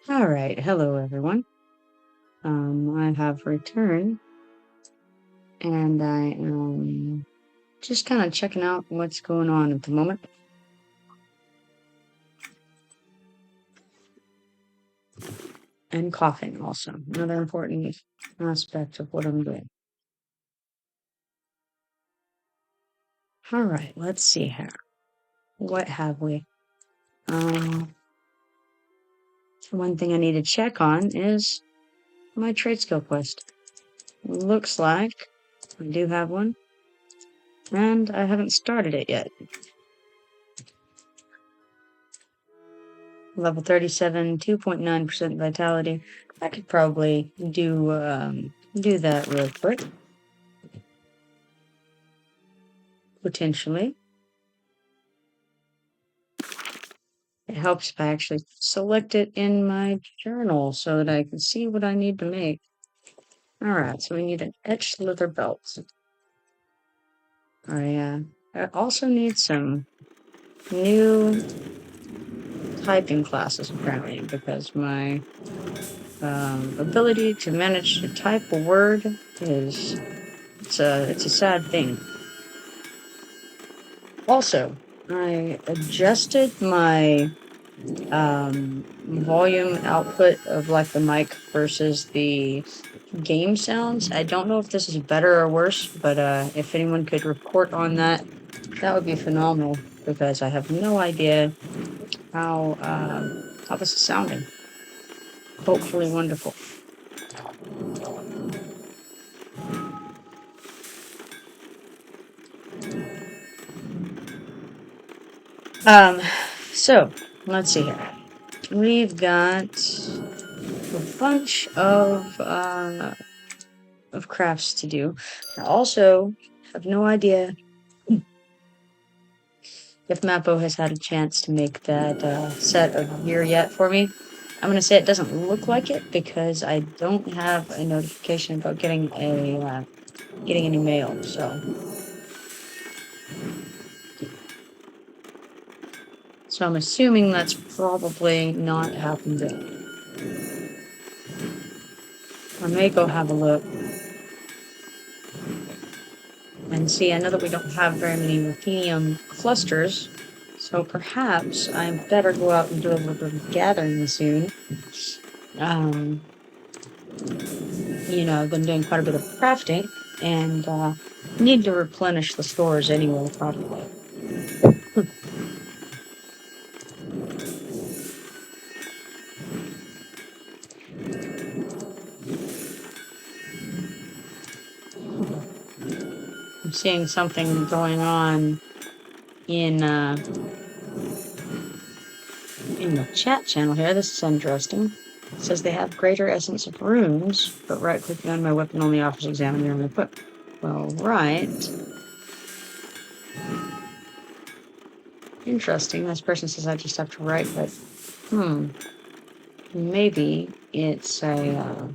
Alright, hello everyone. I have returned and I am just kind of checking out what's going on at the moment. And coughing also, another important aspect of what I'm doing. Alright, let's see here. What have we? One thing I need to check on is my trade skill quest. Looks like I do have one, and I haven't started it yet. Level 37, 2.9% vitality. I could probably do that real quick. Potentially. It helps if I actually select it in my journal so that I can see what I need to make. Alright, so we need an etched leather belt. I also need some new typing classes apparently, because my ability to manage to type a word is it's a sad thing. Also, I adjusted my volume output of like the mic versus the game sounds. I don't know if this is better or worse, but if anyone could report on that, that would be phenomenal, because I have no idea how this is sounding. Hopefully wonderful. So let's see here. We've got a bunch of crafts to do. I also have no idea if Mappo has had a chance to make that set of gear yet for me. I'm gonna say it doesn't look like it because I don't have a notification about getting any mail. So I'm assuming that's probably not happened yet. I may go have a look and see. I know that we don't have very many ruthenium clusters, so perhaps I better go out and do a little bit of gathering soon. I've been doing quite a bit of crafting, and need to replenish the stores anyway, probably. I'm seeing something going on in the chat channel here. This is interesting. It says they have greater essence of runes, but right-clicking on my weapon only offers examining your equip. Well, right. Interesting. This person says I just have to right-click. Maybe it's a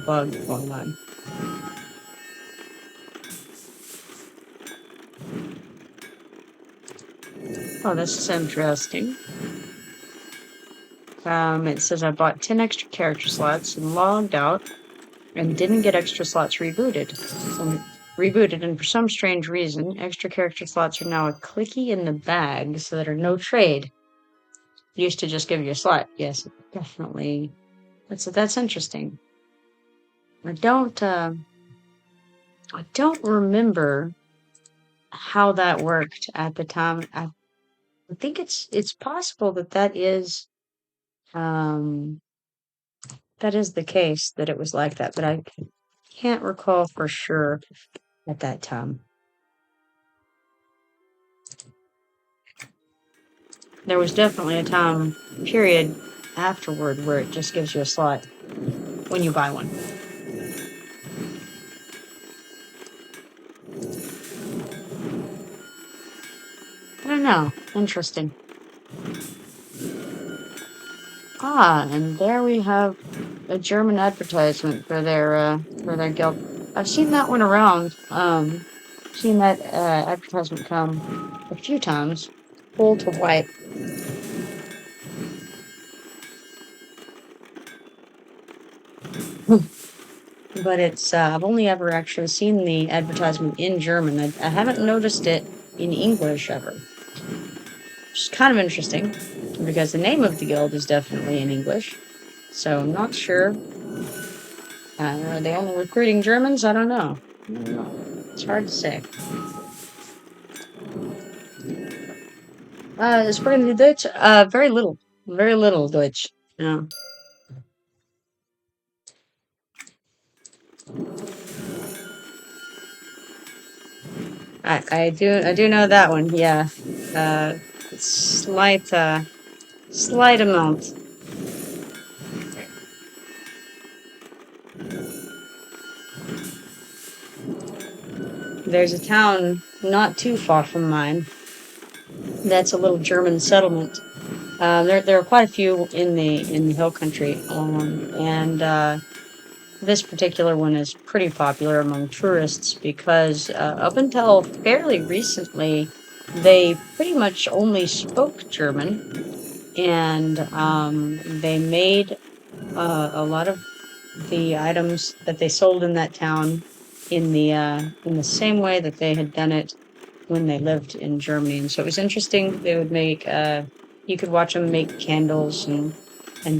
bug going on. Oh, this is interesting. It says I bought 10 extra character slots and logged out and didn't get extra slots rebooted. And for some strange reason, extra character slots are now a clicky in the bag, so that are no trade. It used to just give you a slot. Yes, definitely. That's interesting. I don't remember how that worked at the time. I think it's possible that is the case, that it was like that, but I can't recall for sure at that time. There was definitely a time period afterward where it just gives you a slot when you buy one. I don't know. Interesting. And there we have a German advertisement for their guild. I've seen that one around. Seen that advertisement come a few times. Full to white. But it's, I've only ever actually seen the advertisement in German. I haven't noticed it in English ever. Which is kind of interesting, because the name of the guild is definitely in English. So I'm not sure. Are they only recruiting Germans? I don't know. It's hard to say. Sprechen Sie Deutsch? Very little. Very little Deutsch. Yeah. I do know that one, yeah. Slight slight amount. There's a town not too far from mine that's a little German settlement. There are quite a few in the hill country, and this particular one is pretty popular among tourists because up until fairly recently, they pretty much only spoke German, and they made a lot of the items that they sold in that town in the same way that they had done it when they lived in Germany. And so it was interesting. They would make you could watch them make candles and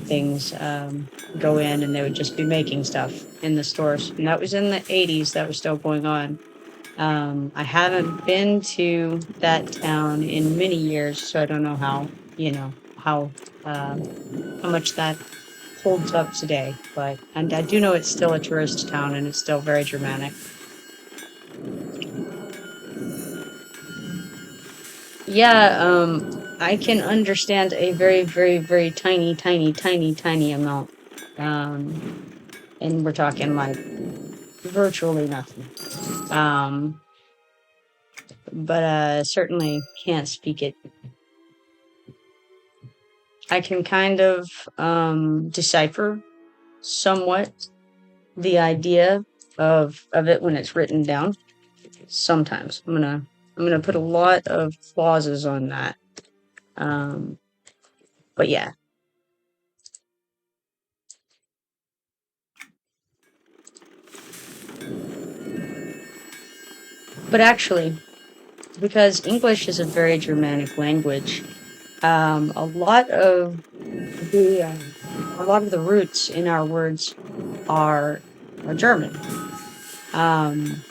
things, go in, and they would just be making stuff in the stores. And that was in the 80s. That was still going on. I haven't been to that town in many years, so I don't know how, how much that holds up today. But and I do know it's still a tourist town, and it's still very Germanic. Yeah, I can understand a very, very, very tiny, tiny, tiny, tiny amount. And we're talking like virtually nothing. Um, but certainly can't speak it. I can kind of decipher somewhat the idea of it when it's written down. Sometimes I'm gonna put a lot of clauses on that. But yeah. But actually, because English is a very Germanic language, a lot of the roots in our words are German. Um,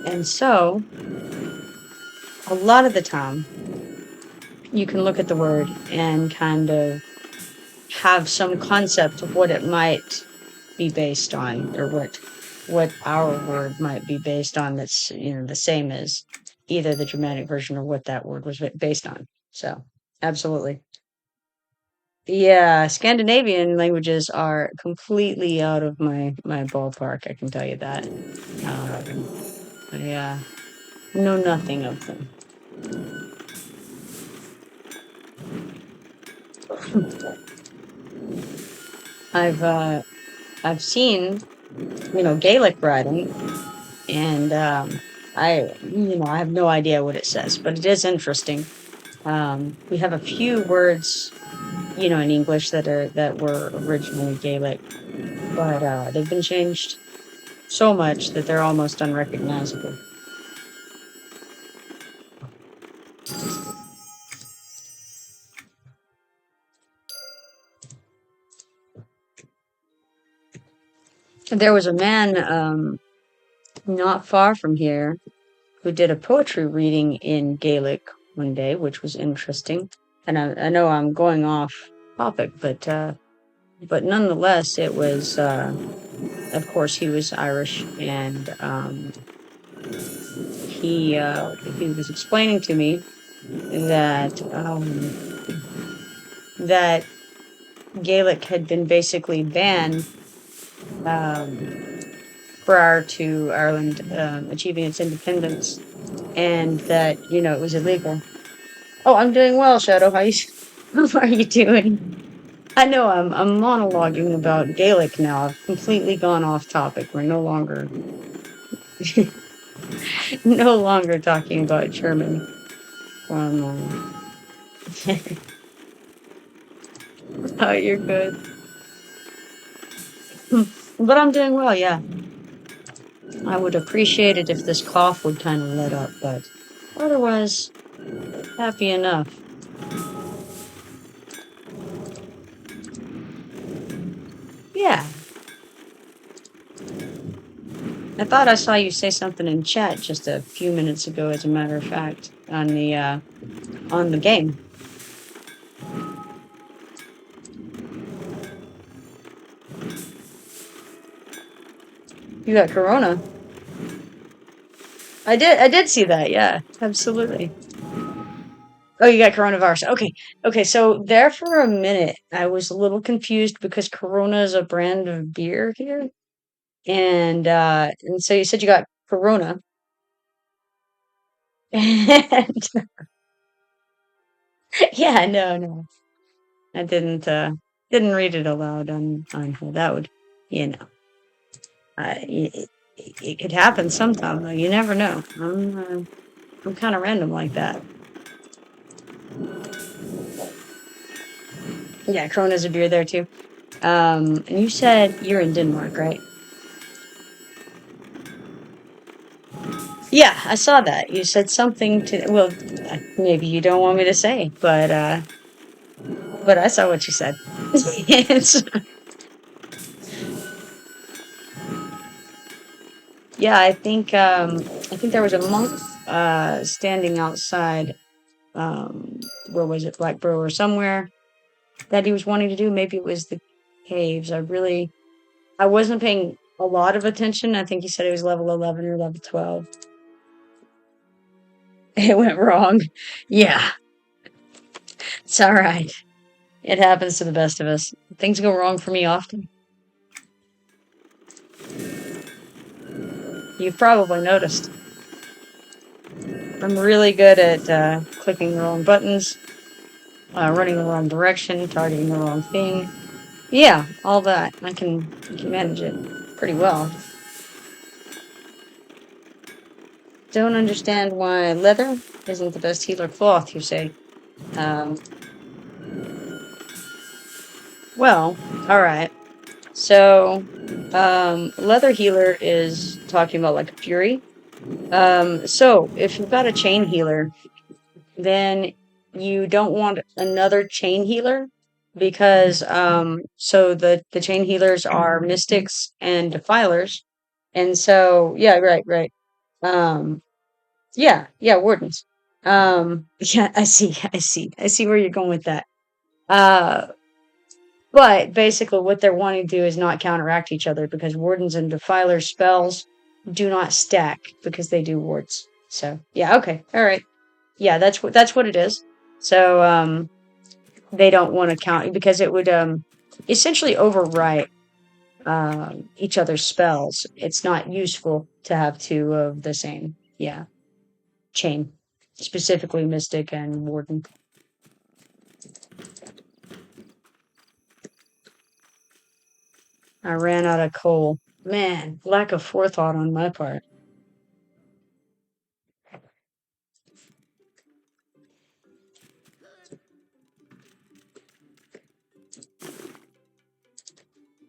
and so a lot of the time you can look at the word and kind of have some concept of what it might be based on, or what our word might be based on, that's the same as either the Germanic version or what that word was based on. So absolutely. Yeah, Scandinavian languages are completely out of my ballpark, I can tell you that. Yeah, know nothing of them. I've seen, Gaelic writing, and I have no idea what it says, but it is interesting. We have a few words, in English that were originally Gaelic, but they've been changed so much that they're almost unrecognizable. There was a man not far from here who did a poetry reading in Gaelic one day, which was interesting. And I know I'm going off topic, but nonetheless, it was. Of course, he was Irish, and he was explaining to me that Gaelic had been basically banned prior to Ireland achieving its independence, and that it was illegal. Oh, I'm doing well, Shadow. How are you doing? I know I'm monologuing about Gaelic now. I've completely gone off topic. We're no longer no longer talking about German. Oh, you're good. But I'm doing well, yeah. I would appreciate it if this cough would kind of let up, but otherwise, happy enough. Yeah. I thought I saw you say something in chat just a few minutes ago, as a matter of fact, on the game. You got corona. I did see that, yeah. Absolutely. Oh, you got coronavirus. Okay. Okay, so there for a minute I was a little confused because Corona is a brand of beer here. And so you said you got corona. And yeah, no. I didn't read it aloud on here. That would, you know, it could happen sometime though. You never know. I'm kind of random like that. Yeah, Corona's a beer there too. And you said you're in Denmark, right? Yeah, I saw that. You said something to, well, maybe you don't want me to say, but I saw what you said. It's- yeah, I think there was a monk standing outside, where was it, Blackborough or somewhere, that he was wanting to do. Maybe it was the caves. I wasn't paying a lot of attention. I think he said it was level 11 or level 12. It went wrong. Yeah, it's all right. It happens to the best of us. Things go wrong for me often. You've probably noticed. I'm really good at clicking the wrong buttons, running the wrong direction, targeting the wrong thing. Yeah, all that. I can manage it pretty well. Don't understand why leather isn't the best healer cloth, you say. Um, well, alright. So, leather healer is talking about like a fury. So if you've got a chain healer, then you don't want another chain healer because so the chain healers are mystics and defilers. And so yeah, right. Um yeah, wardens. Yeah, I see where you're going with that. Uh but basically what they're wanting to do is not counteract each other because wardens and defilers spells do not stack because they do wards. So yeah, okay. All right. Yeah, that's what it is. So they don't want to count because it would essentially overwrite each other's spells. It's not useful to have two of the same, yeah, chain, specifically Mystic and Warden. I ran out of coal. Man, lack of forethought on my part.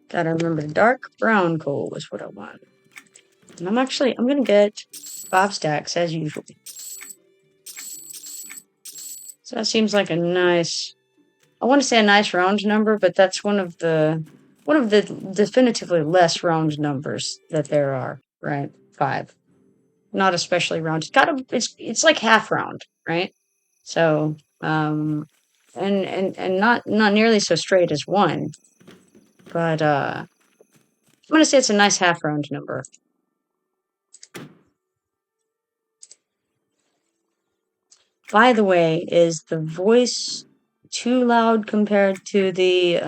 Gotta remember, dark brown coal was what I want. And I'm gonna get 5 stacks as usual. So that seems like a nice, I want to say a nice round number, but that's one of the definitively less round numbers that there are, right? 5. Not especially round. It's like half round, right? So, and not nearly so straight as 1, but I'm gonna say it's a nice half round number. By the way, is the voice too loud compared to the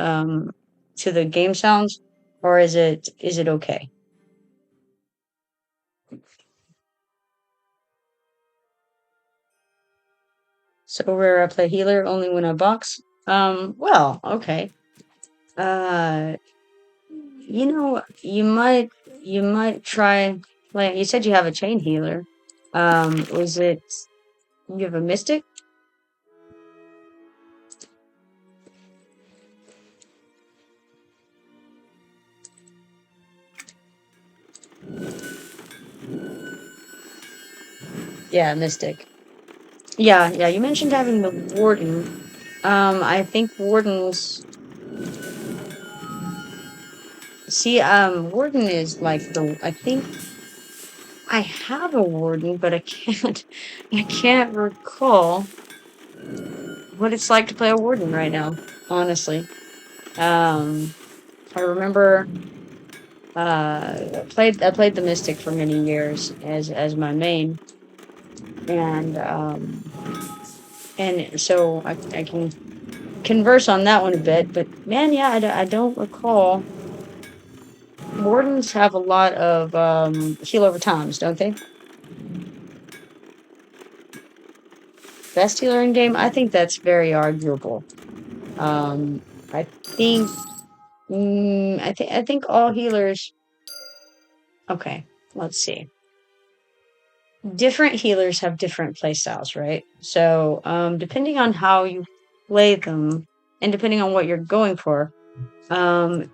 game sounds, or is it okay? So rare I play healer only when I box. Well, okay. Uh, you might try. Like you said, you have a chain healer. Was it you have a mystic? Yeah, Mystic. Yeah, yeah, you mentioned having the warden. I think wardens... See, warden is like the... I think I have a warden, but I can't recall what it's like to play a warden right now, honestly. I remember I played the Mystic for many years as my main, and so I can converse on that one a bit. But man, yeah, I don't recall. Wardens have a lot of heal over times, don't they? Best healer in game? I think that's very arguable. I think I think all healers. Okay, let's see. Different healers have different play styles, right? So, depending on how you play them, and depending on what you're going for, um,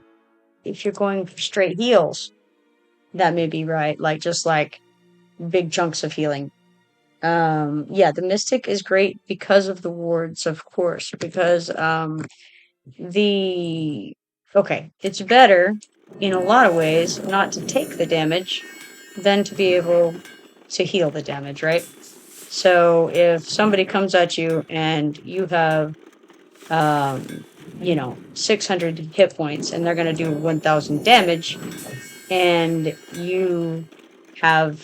if you're going for straight heals, that may be right. Like just like big chunks of healing. Yeah, the Mystic is great because of the wards, of course, because the okay, it's better in a lot of ways not to take the damage than to be able to heal the damage, right? So if somebody comes at you and you have, um, 600 hit points and they're going to do 1000 damage, and you have,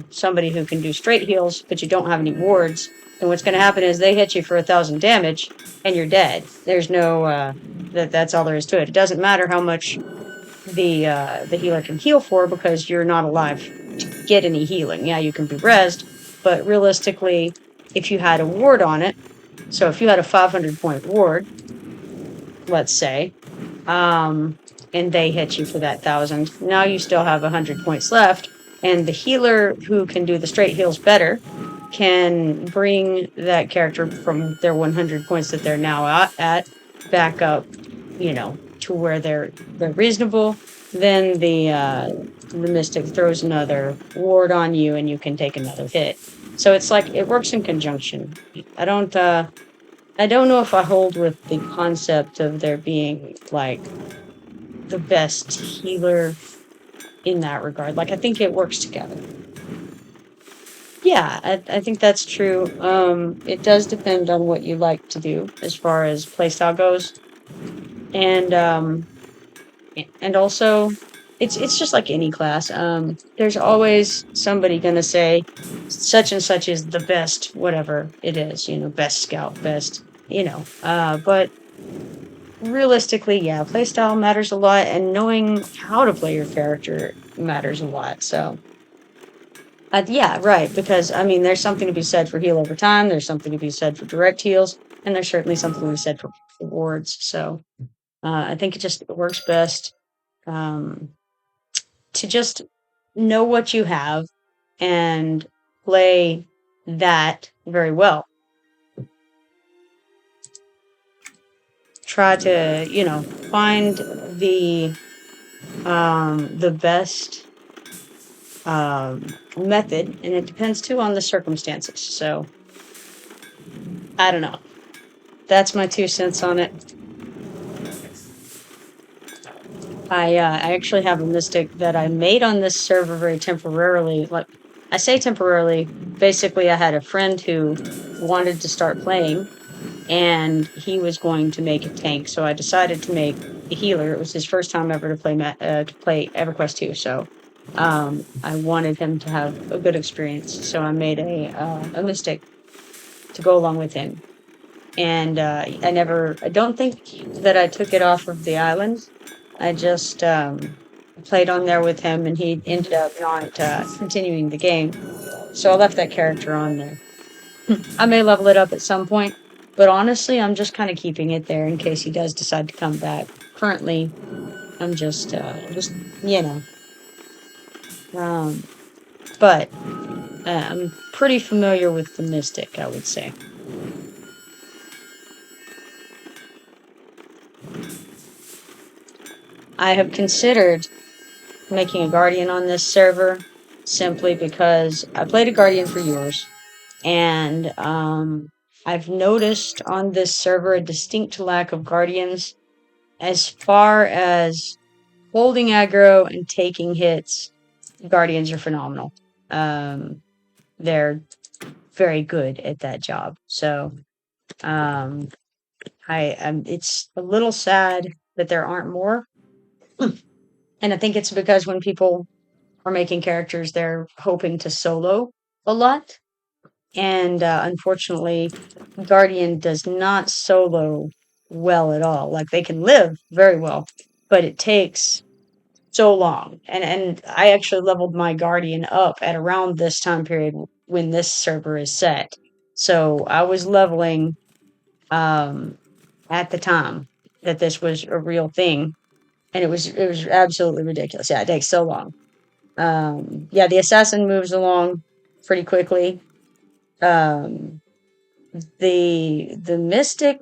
somebody who can do straight heals, but you don't have any wards, then what's going to happen is they hit you for 1000 damage and you're dead. There's no, that's all there is to it. It doesn't matter how much the healer can heal for because you're not alive to get any healing. Yeah, you can be rezzed, but realistically, if you had a ward on it, so if you had a 500 point ward, let's say, and they hit you for that 1000, now you still have 100 points left, and the healer who can do the straight heals better can bring that character from their 100 points that they're now at back up, to where they're reasonable. Then the Mystic throws another ward on you, and you can take another hit. So it's like it works in conjunction. I don't know if I hold with the concept of there being like the best healer in that regard. Like I think it works together. Yeah, I think that's true. It does depend on what you like to do as far as playstyle goes, and also it's just like any class. There's always somebody gonna say such and such is the best, whatever it is. Best scout, best. But realistically, yeah, playstyle matters a lot, and knowing how to play your character matters a lot. So. Yeah, right. Because I mean, there's something to be said for heal over time. There's something to be said for direct heals, and there's certainly something to be said for wards. So I think it works best um, to just know what you have and play that very well. Try to find the best method, and it depends too on the circumstances. So I don't know. That's my 2 cents on it. I actually have a Mystic that I made on this server very temporarily. Like I say temporarily, basically I had a friend who wanted to start playing, and he was going to make a tank, so I decided to make a healer. It was his first time ever to play EverQuest 2, so I wanted him to have a good experience. So I made a Mystic to go along with him, and I don't think that I took it off of the island. I just played on there with him, and he ended up not continuing the game. So I left that character on there. I may level it up at some point, but honestly, I'm just kind of keeping it there in case he does decide to come back. Currently, I'm just you know. But I'm pretty familiar with the Mystic, I would say. I have considered making a guardian on this server simply because I played a Guardian for years, and I've noticed on this server a distinct lack of Guardians as far as holding aggro and taking hits. Guardians are phenomenal. They're very good at that job. So it's a little sad that there aren't more. And I think it's because when people are making characters, they're hoping to solo a lot. And unfortunately, Guardian does not solo well at all. Like, they can live very well, but it takes so long. And I actually leveled my Guardian up at around this time period when this server is set. So I was leveling at the time that this was a real thing, and it was absolutely ridiculous. Yeah, it takes so long. Yeah, the assassin moves along pretty quickly. The mystic,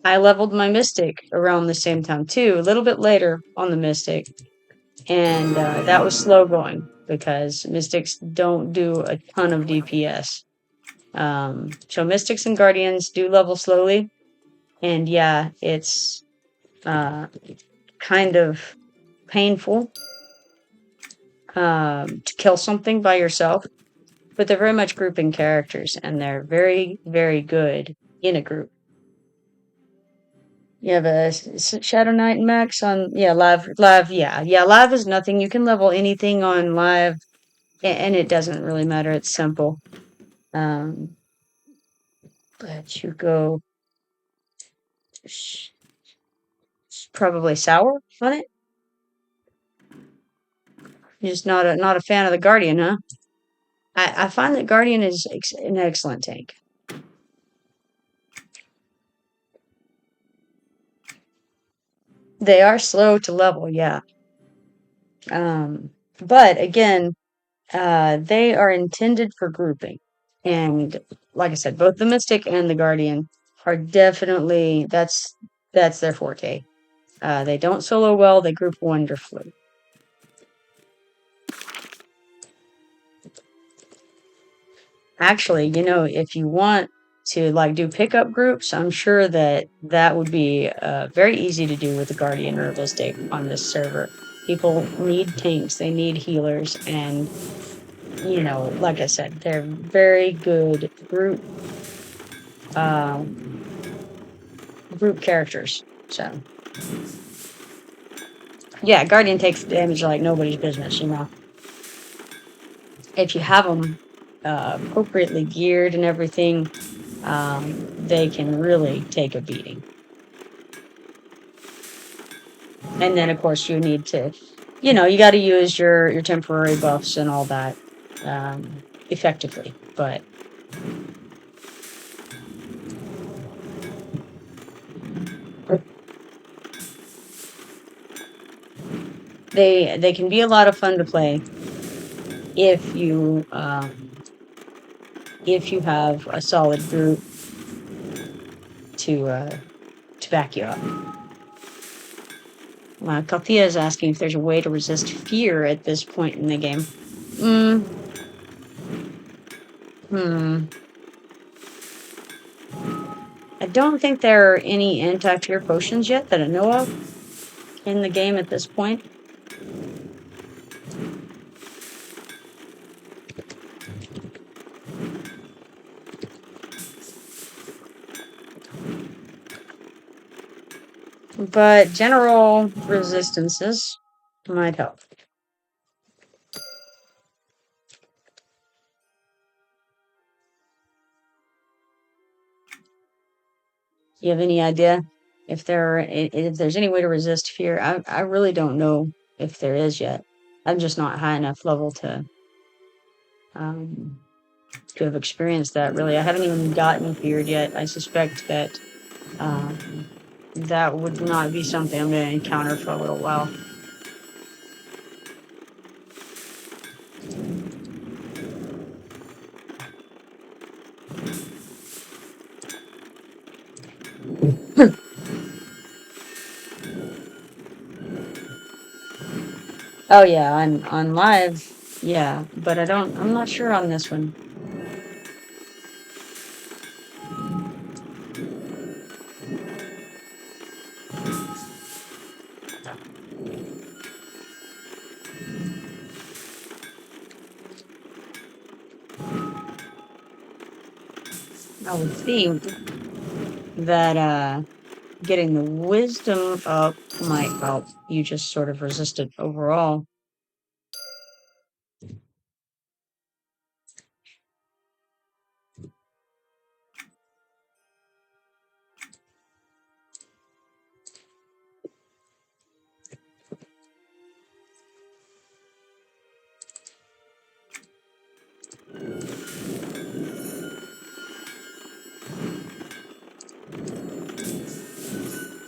I leveled my mystic around the same time too, a little bit later on the mystic, and that was slow going because mystics don't do a ton of DPS. So mystics and guardians do level slowly, and yeah, it's kind of painful to kill something by yourself, but they're very much grouping characters, and they're very, very good in a group. You have a Shadow Knight Max on, yeah, live, yeah, live is nothing. You can level anything on live, and it doesn't really matter. It's simple. But you go probably sour on it. You're just not a fan of the Guardian, huh? I find that Guardian is an excellent tank. They are slow to level, yeah. But again, they are intended for grouping. And like I said, both the Mystic and the Guardian are definitely, that's their forte. They don't solo well, they group wonderfully. Actually, if you want to do pickup groups, I'm sure that would be very easy to do with the Guardian or Mystic on this server. People need tanks, they need healers, and like I said, they're very good group characters. So yeah, Guardian takes damage like nobody's business. If you have them appropriately geared and everything, they can really take a beating. And then, of course, you need to, you got to use your temporary buffs and all that effectively. But they can be a lot of fun to play if you have a solid group to back you up. Kalthea is asking if there's a way to resist fear at this point in the game. I don't think there are any anti-fear potions yet that I know of in the game at this point. But general resistances might help. You have any idea if there's any way to resist fear? I really don't know if there is yet. I'm just not high enough level to have experienced that, really. I haven't even gotten feared yet. I suspect that that would not be something I'm going to encounter for a little while. Oh yeah, on live, Yeah, but I'm not sure on this one. I would think that getting the wisdom up might help you just sort of resist it overall.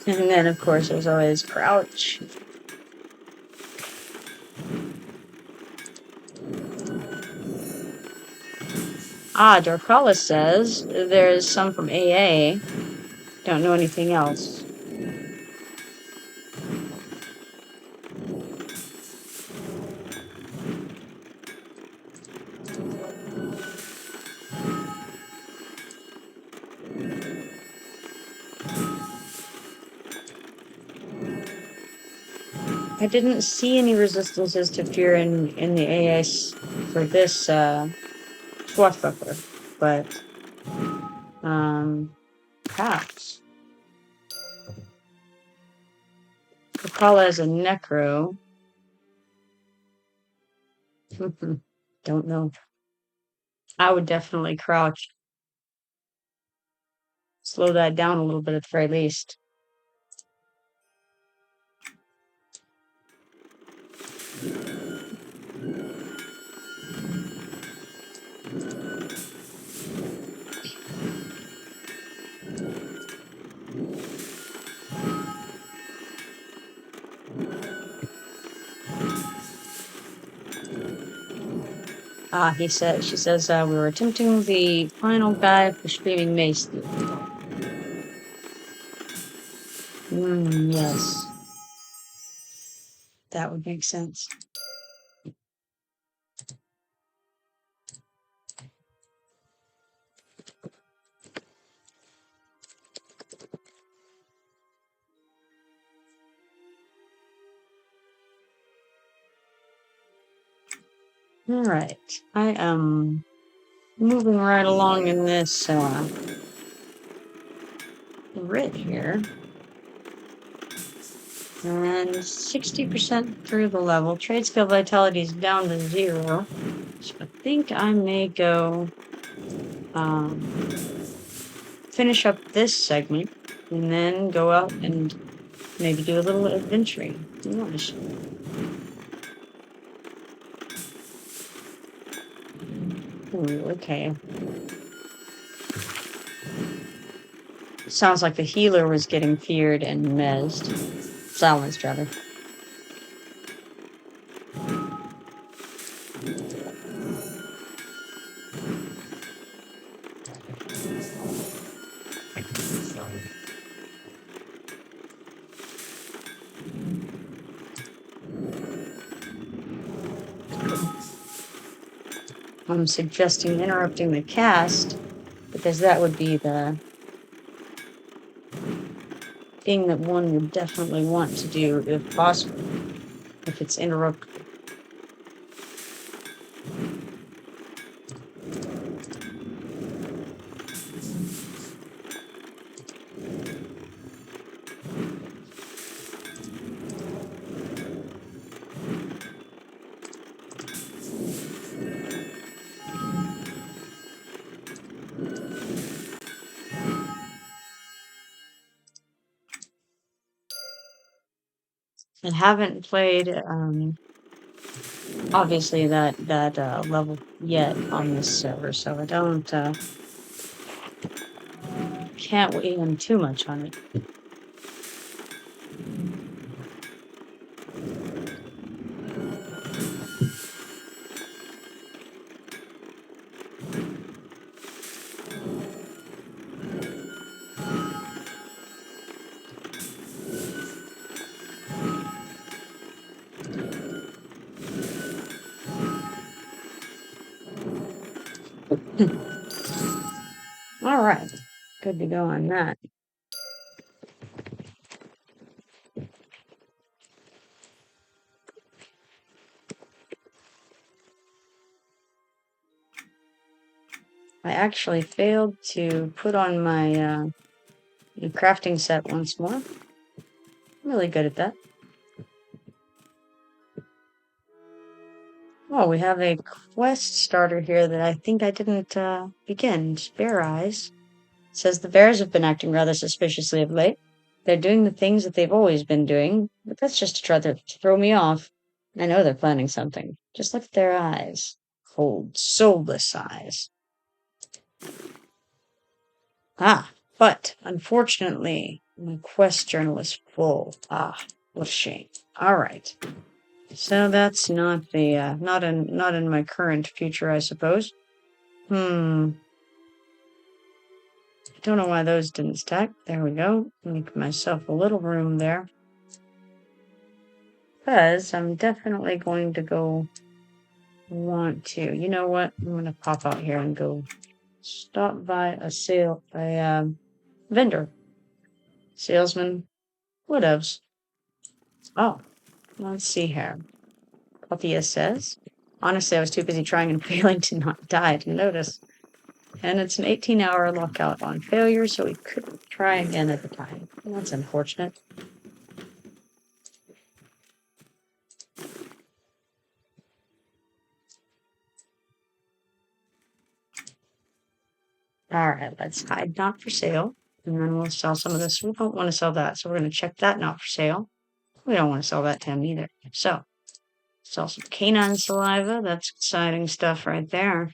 And then, of course, there's always crouch. Ah, Dorkala says there's some from AA. Don't know anything else. I didn't see any resistances to fear in the AS for this swashbuckler, but perhaps. Dorkala is a necro. Don't know. I would definitely crouch. Slow that down a little bit at the very least. Ah, she says, we were attempting the final guy for Screaming Mace. Yes. That would make sense. All right. I am moving right along in this grid here. And 60% through the level. Trade skill vitality is down to 0. So I think I may go finish up this segment and then go out and maybe do a little adventuring. Nice. Ooh, okay. Sounds like the healer was getting feared and silenced rather. I'm suggesting interrupting the cast because that would be the thing that one would definitely want to do if possible, if it's interrupted. I haven't played obviously that level yet on this server, so I don't can't weigh in too much on it. Alright, good to go on that. I actually failed to put on my crafting set once more. I'm really good at that. Oh, we have a quest starter here that I think I didn't begin. Bear Eyes. It says the bears have been acting rather suspiciously of late. They're doing the things that they've always been doing, but that's just to try to throw me off. I know they're planning something. Just look at their eyes. Cold, soulless eyes. Ah, but unfortunately, my quest journal is full. Ah, what a shame. All right. So that's not the not in my current future, I suppose. I don't know why those didn't stack. There we go. Make myself a little room there. Because I'm definitely going to want to. You know what? I'm going to pop out here and go stop by a vendor. Salesman. Whatevs. Oh, let's see here. Copy says. Honestly, I was too busy trying and failing to not die to notice. And it's an 18-hour lockout on failure, so we couldn't try again at the time. That's unfortunate. Alright, let's hide not for sale. And then we'll sell some of this. We don't want to sell that, so we're going to check that not for sale. We don't want to sell that to him either. So, sell some canine saliva. That's exciting stuff right there.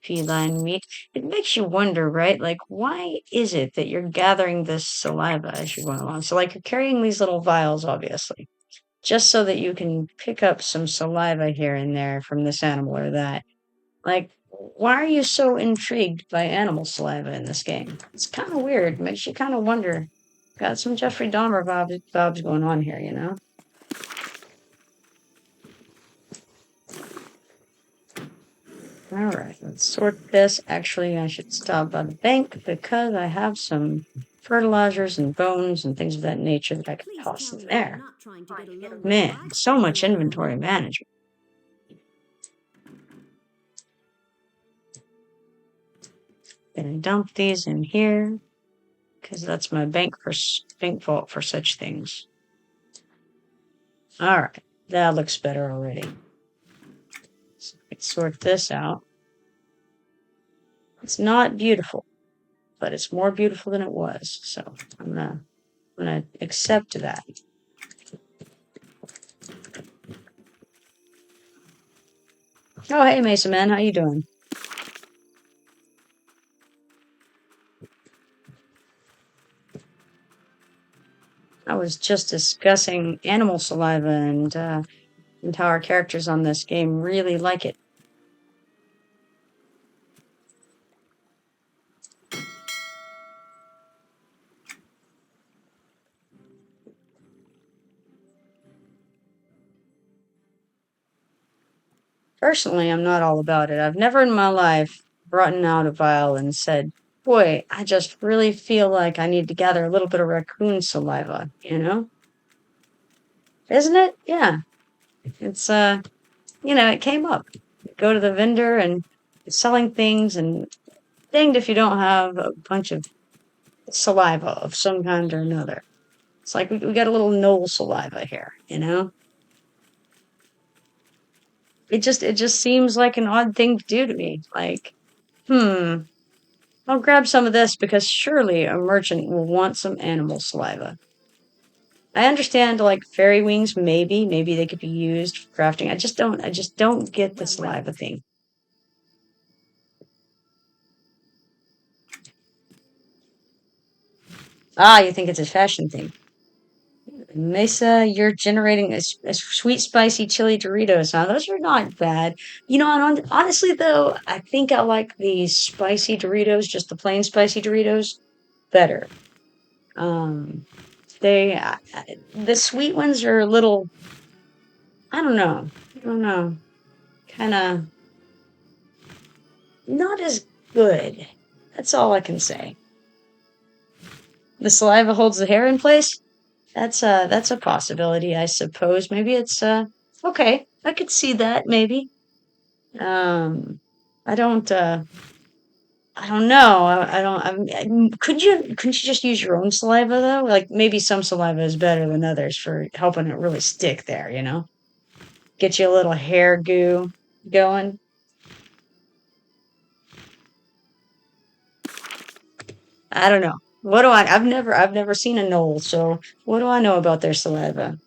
Feline meat. It makes you wonder, right? Like, why is it that you're gathering this saliva as you're going along? So, like, you're carrying these little vials, obviously, just so that you can pick up some saliva here and there from this animal or that. Like, why are you so intrigued by animal saliva in this game? It's kind of weird. Makes you kind of wonder. Got some Jeffrey Dahmer vibes going on here, you know? Alright, let's sort this. Actually, I should stop by the bank because I have some fertilizers and bones and things of that nature that I can toss in there. Man, so much inventory management. Gonna dump these in here because that's my bank vault for such things. Alright, that looks better already. So let's sort this out. It's not beautiful, but it's more beautiful than it was. So I'm gonna accept that. Oh, hey, Mason Man, how you doing? I was just discussing animal saliva and how our characters on this game really like it. Personally, I'm not all about it. I've never in my life brought out a vial and said, boy, I just really feel like I need to gather a little bit of raccoon saliva, you know? Isn't it? Yeah. It's, it came up. Go to the vendor and selling things, and danged if you don't have a bunch of saliva of some kind or another. It's like we got a little knoll saliva here, you know? It just seems like an odd thing to do to me. Like, I'll grab some of this because surely a merchant will want some animal saliva. I understand like fairy wings, maybe they could be used for crafting. I just don't get the saliva thing. Ah, you think it's a fashion thing. Mesa, you're generating a sweet, spicy chili Doritos, huh? Those are not bad. You know, honestly, though, I think I like the spicy Doritos, just the plain spicy Doritos, better. Um, the sweet ones are a little, I don't know, kind of not as Good. That's all I can say. The saliva holds the hair in place? That's a possibility, I suppose. Maybe it's okay. I could see that maybe. Um I don't I don't know. I don't couldn't you just use your own saliva though? Like maybe some saliva is better than others for helping it really stick there, you know? Get you a little hair goo going. I don't know. What do I've never seen a knoll, so what do I know about their saliva?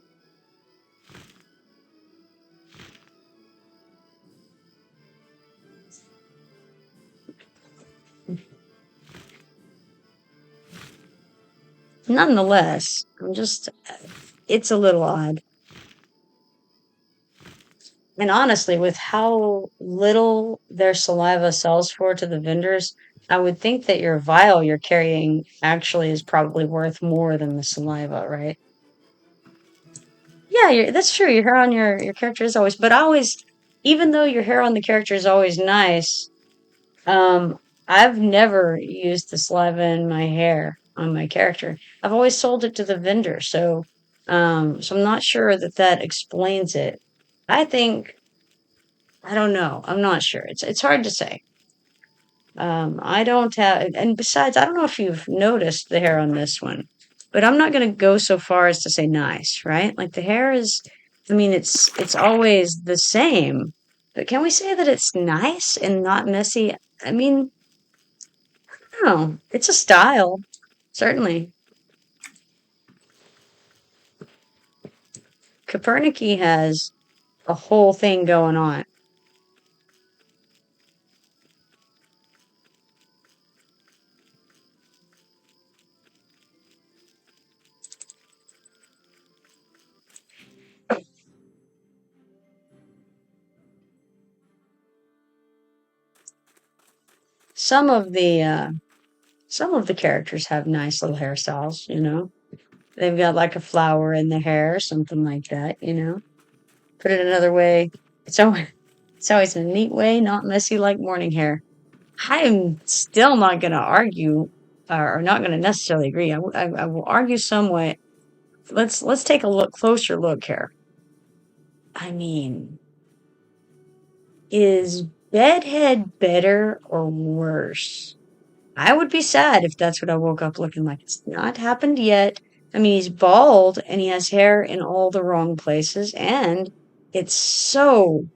Nonetheless, it's a little odd. And honestly, with how little their saliva sells for to the vendors, I would think that your vial you're carrying actually is probably worth more than the saliva, right? Yeah, that's true. Your hair on your character is always, but I always, even though your hair on the character is always nice, um, I've never used the saliva in my hair on my character. I've always sold it to the vendor, so I'm not sure that that explains it. I think I don't know. I'm not sure. It's hard to say. I don't have, and besides, I don't know if you've noticed the hair on this one, but I'm not going to go so far as to say nice, right? Like the hair is, I mean, it's always the same, but can we say that it's nice and not messy? I mean, no, it's a style, certainly. Copernicus has a whole thing going on. Some of the uh, some of the characters have nice little hairstyles, you know. They've got like a flower in their hair, something like that, you know. Put it another way, it's always it's always in a neat way, not messy like morning hair. I'm still not going to argue, or not going to necessarily agree. I will argue somewhat. Let's take a closer look here. I mean, is bedhead better or worse? I would be sad if that's what I woke up looking like. It's not happened yet. I mean, he's bald and he has hair in all the wrong places, and it's so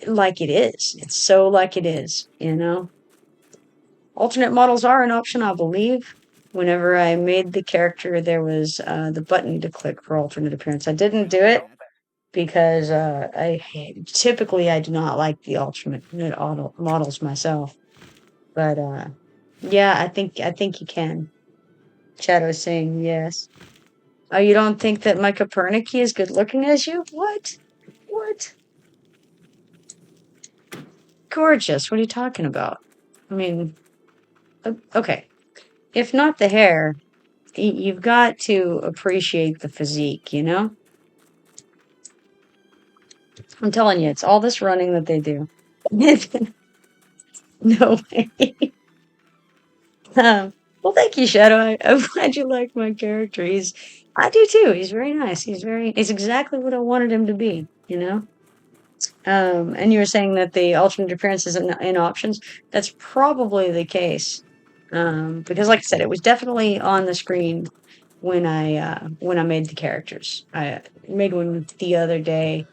like it is. It's so like it is, you know? Alternate models are an option, I believe. Whenever I made the character, there was the button to click for alternate appearance. I didn't do it because typically I do not like the alternate models myself. But yeah, I think you can. Shadow's saying yes. Oh, you don't think that my Copernicus is good looking as you? What? What? Gorgeous. What are you talking about? I mean, okay. If not the hair, you've got to appreciate the physique, you know? I'm telling you, it's all this running that they do. No way. Well, thank you, Shadow. I'm glad you like my character. I do too. He's very nice. He's exactly what I wanted him to be, you know? And you were saying that the alternate appearance isn't in options. That's probably the case. Because like I said, it was definitely on the screen when I made the characters. I made one the other day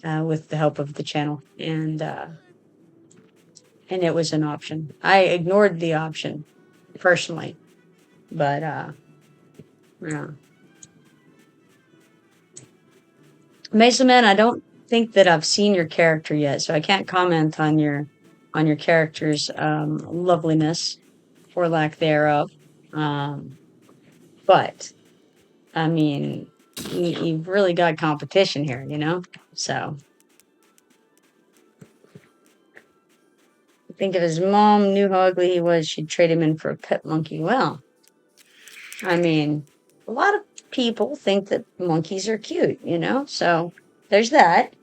with the help of the channel, and it was an option. I ignored the option personally, but yeah. Mesa Man, I don't think that I've seen your character yet, so I can't comment on your character's loveliness or lack thereof. Um, but I mean, you've really got competition here, you know. So think if his mom knew how ugly he was, she'd trade him in for a pet monkey. Well, I mean, a lot of people think that monkeys are cute, you know. So there's that.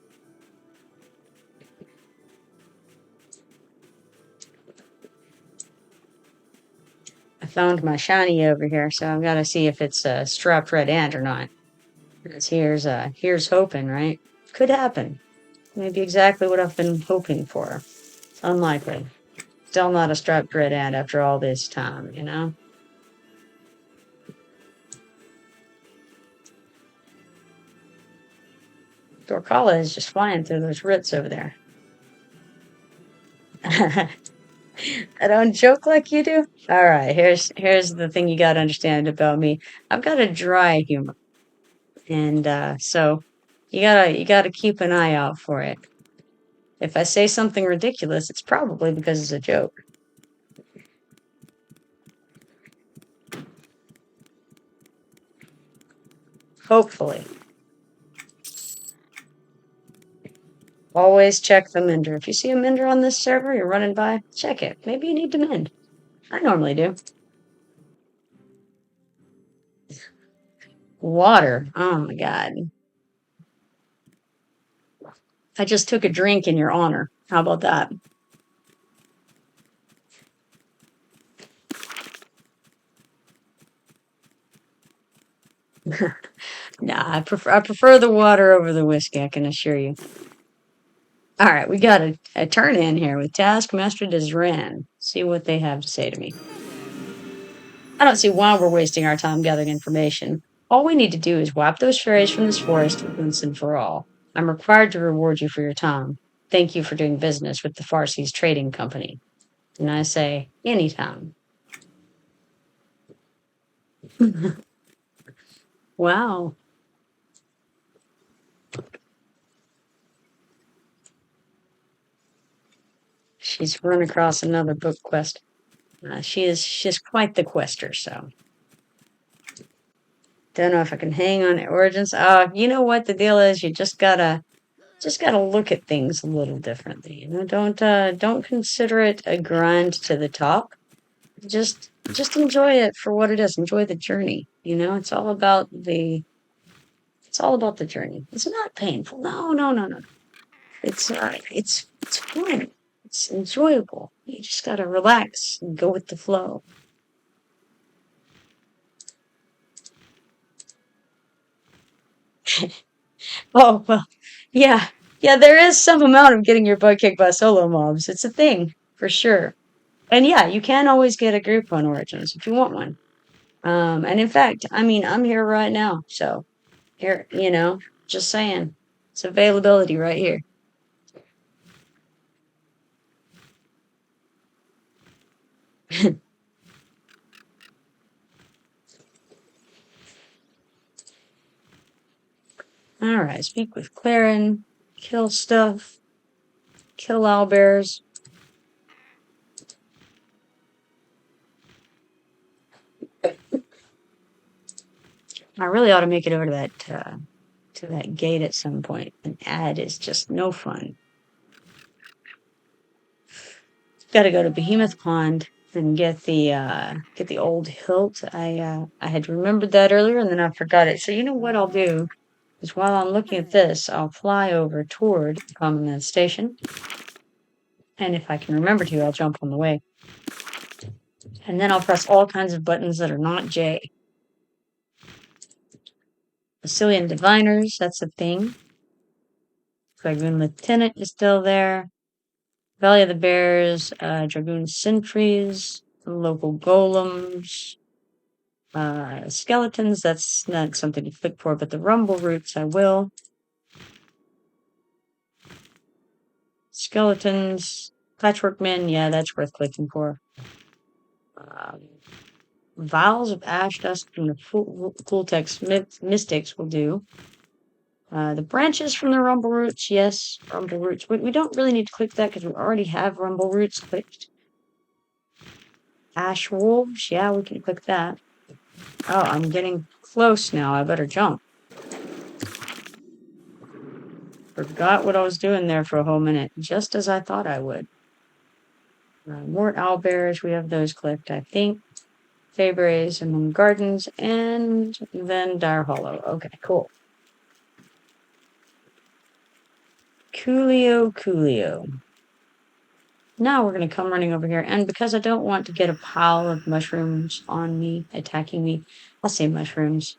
found my shiny over here, so I've got to see if it's a strapped red ant or not. Here's hoping, right? Could happen. Maybe exactly what I've been hoping for. Unlikely. Still not a strapped red ant after all this time, you know? Dorkala is just flying through those roots over there. I don't joke like you do. All right, here's the thing you got to understand about me. I've got a dry humor, and so you gotta keep an eye out for it. If I say something ridiculous, it's probably because it's a joke. Hopefully. Always check the mender. If you see a mender on this server, you're running by, check it. Maybe you need to mend. I normally do. Water. Oh my god. I just took a drink in your honor. How about that? Nah, I prefer the water over the whiskey, I can assure you. All right, we got a turn in here with Taskmaster Desran. See what they have to say to me. I don't see why we're wasting our time gathering information. All we need to do is wipe those fairies from this forest once and for all. I'm required to reward you for your time. Thank you for doing business with the Farsi's Trading Company. And I say, anytime. Wow. She's run across another book quest. She's quite the quester, so. Don't know if I can hang on to Origins. You know what the deal is? You just gotta look at things a little differently. You know, don't consider it a grind to the top. Just enjoy it for what it is. Enjoy the journey. You know, it's all about the journey. It's not painful. No. It's fun. It's enjoyable. You just gotta relax and go with the flow. Oh well, yeah, yeah. There is some amount of getting your butt kicked by solo mobs. It's a thing for sure. And yeah, you can always get a group on Origins if you want one. And in fact, I mean, I'm here right now, so here, just saying, it's availability right here. All right, speak with Clarin, kill stuff, kill owlbears. I really ought to make it over to that gate at some point. An ad is just no fun. Got to go to Behemoth Pond and get the old hilt. I had remembered that earlier and then I forgot it. So you know what I'll do is while I'm looking at this, I'll fly over toward the Commandant Station. And if I can remember to, I'll jump on the way. And then I'll press all kinds of buttons that are not J. Basilian Diviners, that's a thing. Dragoon Lieutenant is still there. Valley of the Bears, Dragoon Sentries, local golems, skeletons, that's not something to click for, but the Rumbleroots I will. Skeletons, Patchworkmen, yeah, that's worth clicking for. Vials of ash dust from the cool text mystics will do. The branches from the Rumbleroots, yes, Rumbleroots. We don't really need to click that because we already have Rumbleroots clicked. Ash wolves, yeah, we can click that. Oh, I'm getting close now. I better jump. Forgot what I was doing there for a whole minute, just as I thought I would. More owlbears, we have those clicked, I think. Fayberries among gardens, and then Dire Hollow. Okay, cool. Coolio. Now we're going to come running over here. And because I don't want to get a pile of mushrooms on me, attacking me, I'll say mushrooms.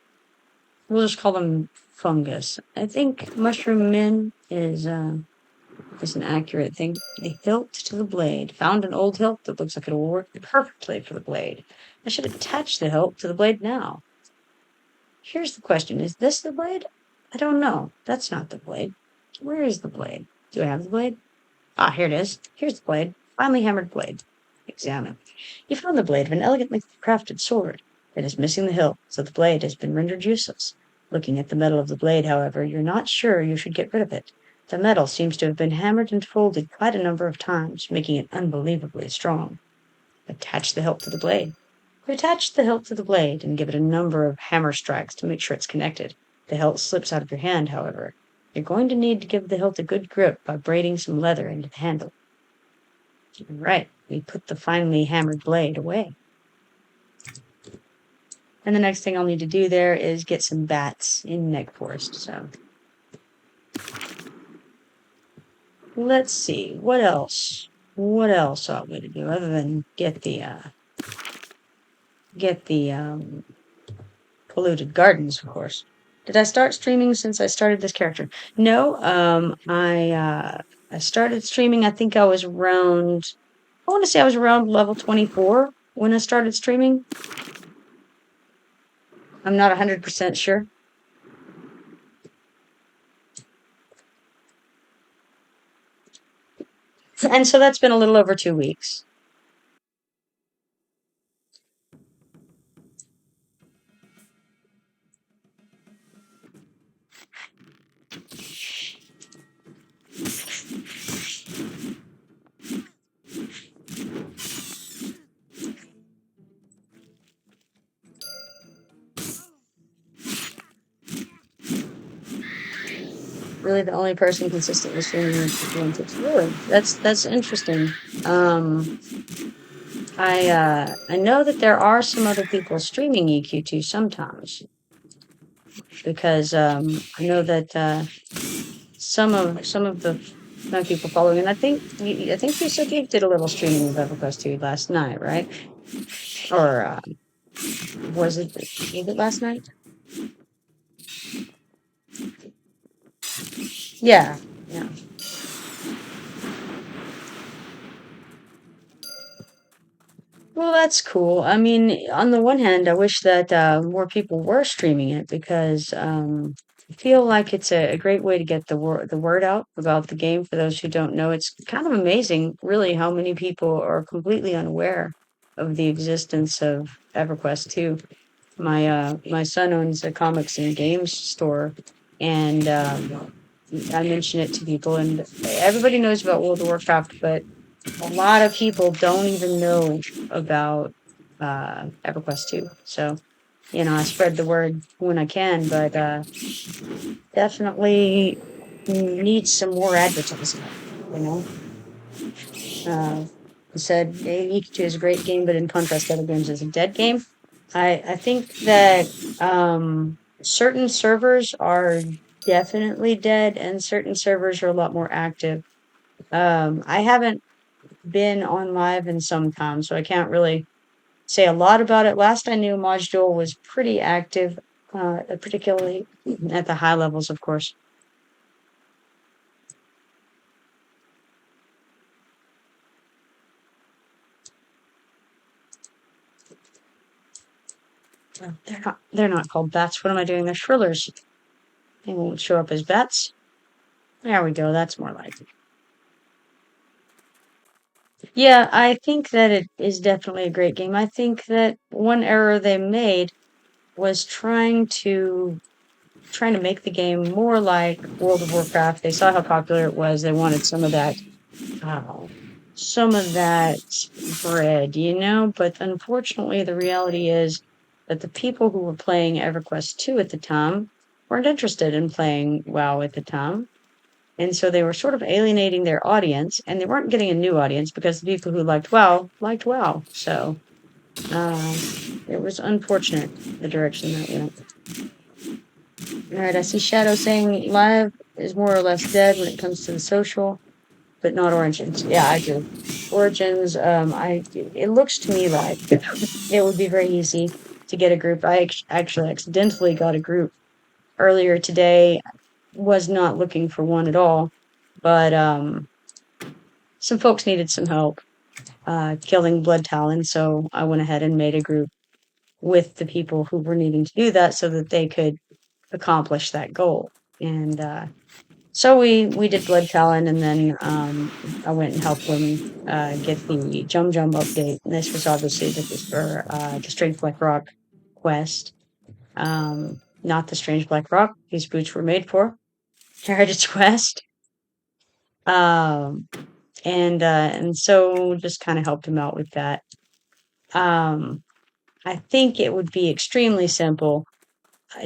We'll just call them fungus. I think mushroom men is an accurate thing. The hilt to the blade. Found an old hilt that looks like it'll work perfectly for the blade. I should attach the hilt to the blade now. Here's the question. Is this the blade? I don't know. That's not the blade. Where is the blade? Do I have the blade? Ah, here it is. Here's the blade. Finely hammered blade. Examine. You found the blade of an elegantly crafted sword. It is missing the hilt, so the blade has been rendered useless. Looking at the metal of the blade, however, you're not sure you should get rid of it. The metal seems to have been hammered and folded quite a number of times, making it unbelievably strong. Attach the hilt to the blade. We attach the hilt to the blade and give it a number of hammer strikes to make sure it's connected. The hilt slips out of your hand, however. You're going to need to give the hilt a good grip by braiding some leather into the handle. Right, we put the finely hammered blade away. And the next thing I'll need to do there is get some bats in Neck Forest, so. Let's see, what else? What else ought we to do other than get the polluted gardens, of course. Did I start streaming since I started this character? No, I started streaming, I think I want to say I was around level 24 when I started streaming. I'm not 100% sure. And so that's been a little over 2 weeks. Really, the only person consistently streaming is one tips. Really, that's interesting. I know that there are some other people streaming EQ2 sometimes, because I know that some of the people following, and I think you said you did a little streaming of EverQuest 2 last night, right? Or was it last night? Yeah. Well, that's cool. I mean, on the one hand, I wish that more people were streaming it, because I feel like it's a great way to get the word out about the game. For those who don't know, it's kind of amazing, really, how many people are completely unaware of the existence of EverQuest 2. My son owns a comics and games store, and I mention it to people, and everybody knows about World of Warcraft, but a lot of people don't even know about EverQuest 2. So, I spread the word when I can, but definitely need some more advertising, you know. I said EQ2 is a great game, but in contrast to other games, it's a dead game. I think that certain servers are definitely dead, and certain servers are a lot more active. I haven't been on live in some time, so I can't really say a lot about it. Last I knew, Module was pretty active, particularly at the high levels, of course. They're not called bats. What am I doing? They're shrillers. They won't show up as bats. There we go. That's more like it. Yeah, I think that it is definitely a great game. I think that one error they made was trying to make the game more like World of Warcraft. They saw how popular it was. They wanted some of that bread, but unfortunately the reality is that the people who were playing EverQuest 2 at the time weren't interested in playing WoW at the time. And so they were sort of alienating their audience, and they weren't getting a new audience because the people who liked WoW liked WoW. So it was unfortunate the direction that went. All right, I see Shadow saying live is more or less dead when it comes to the social. but not Origins. Yeah, I do. Origins, it looks to me like it would be very easy to get a group. I actually accidentally got a group earlier today. Was not looking for one at all, but some folks needed some help killing blood talon, so I went ahead and made a group with the people who were needing to do that so that they could accomplish that goal. And so we did blood talon, and then I went and helped them get the Jum Jum update. And this was for the Strange Black Rock quest, not the Strange Black Rock these boots were made for. Heritage quest. And so just kind of helped him out with that. I think it would be extremely simple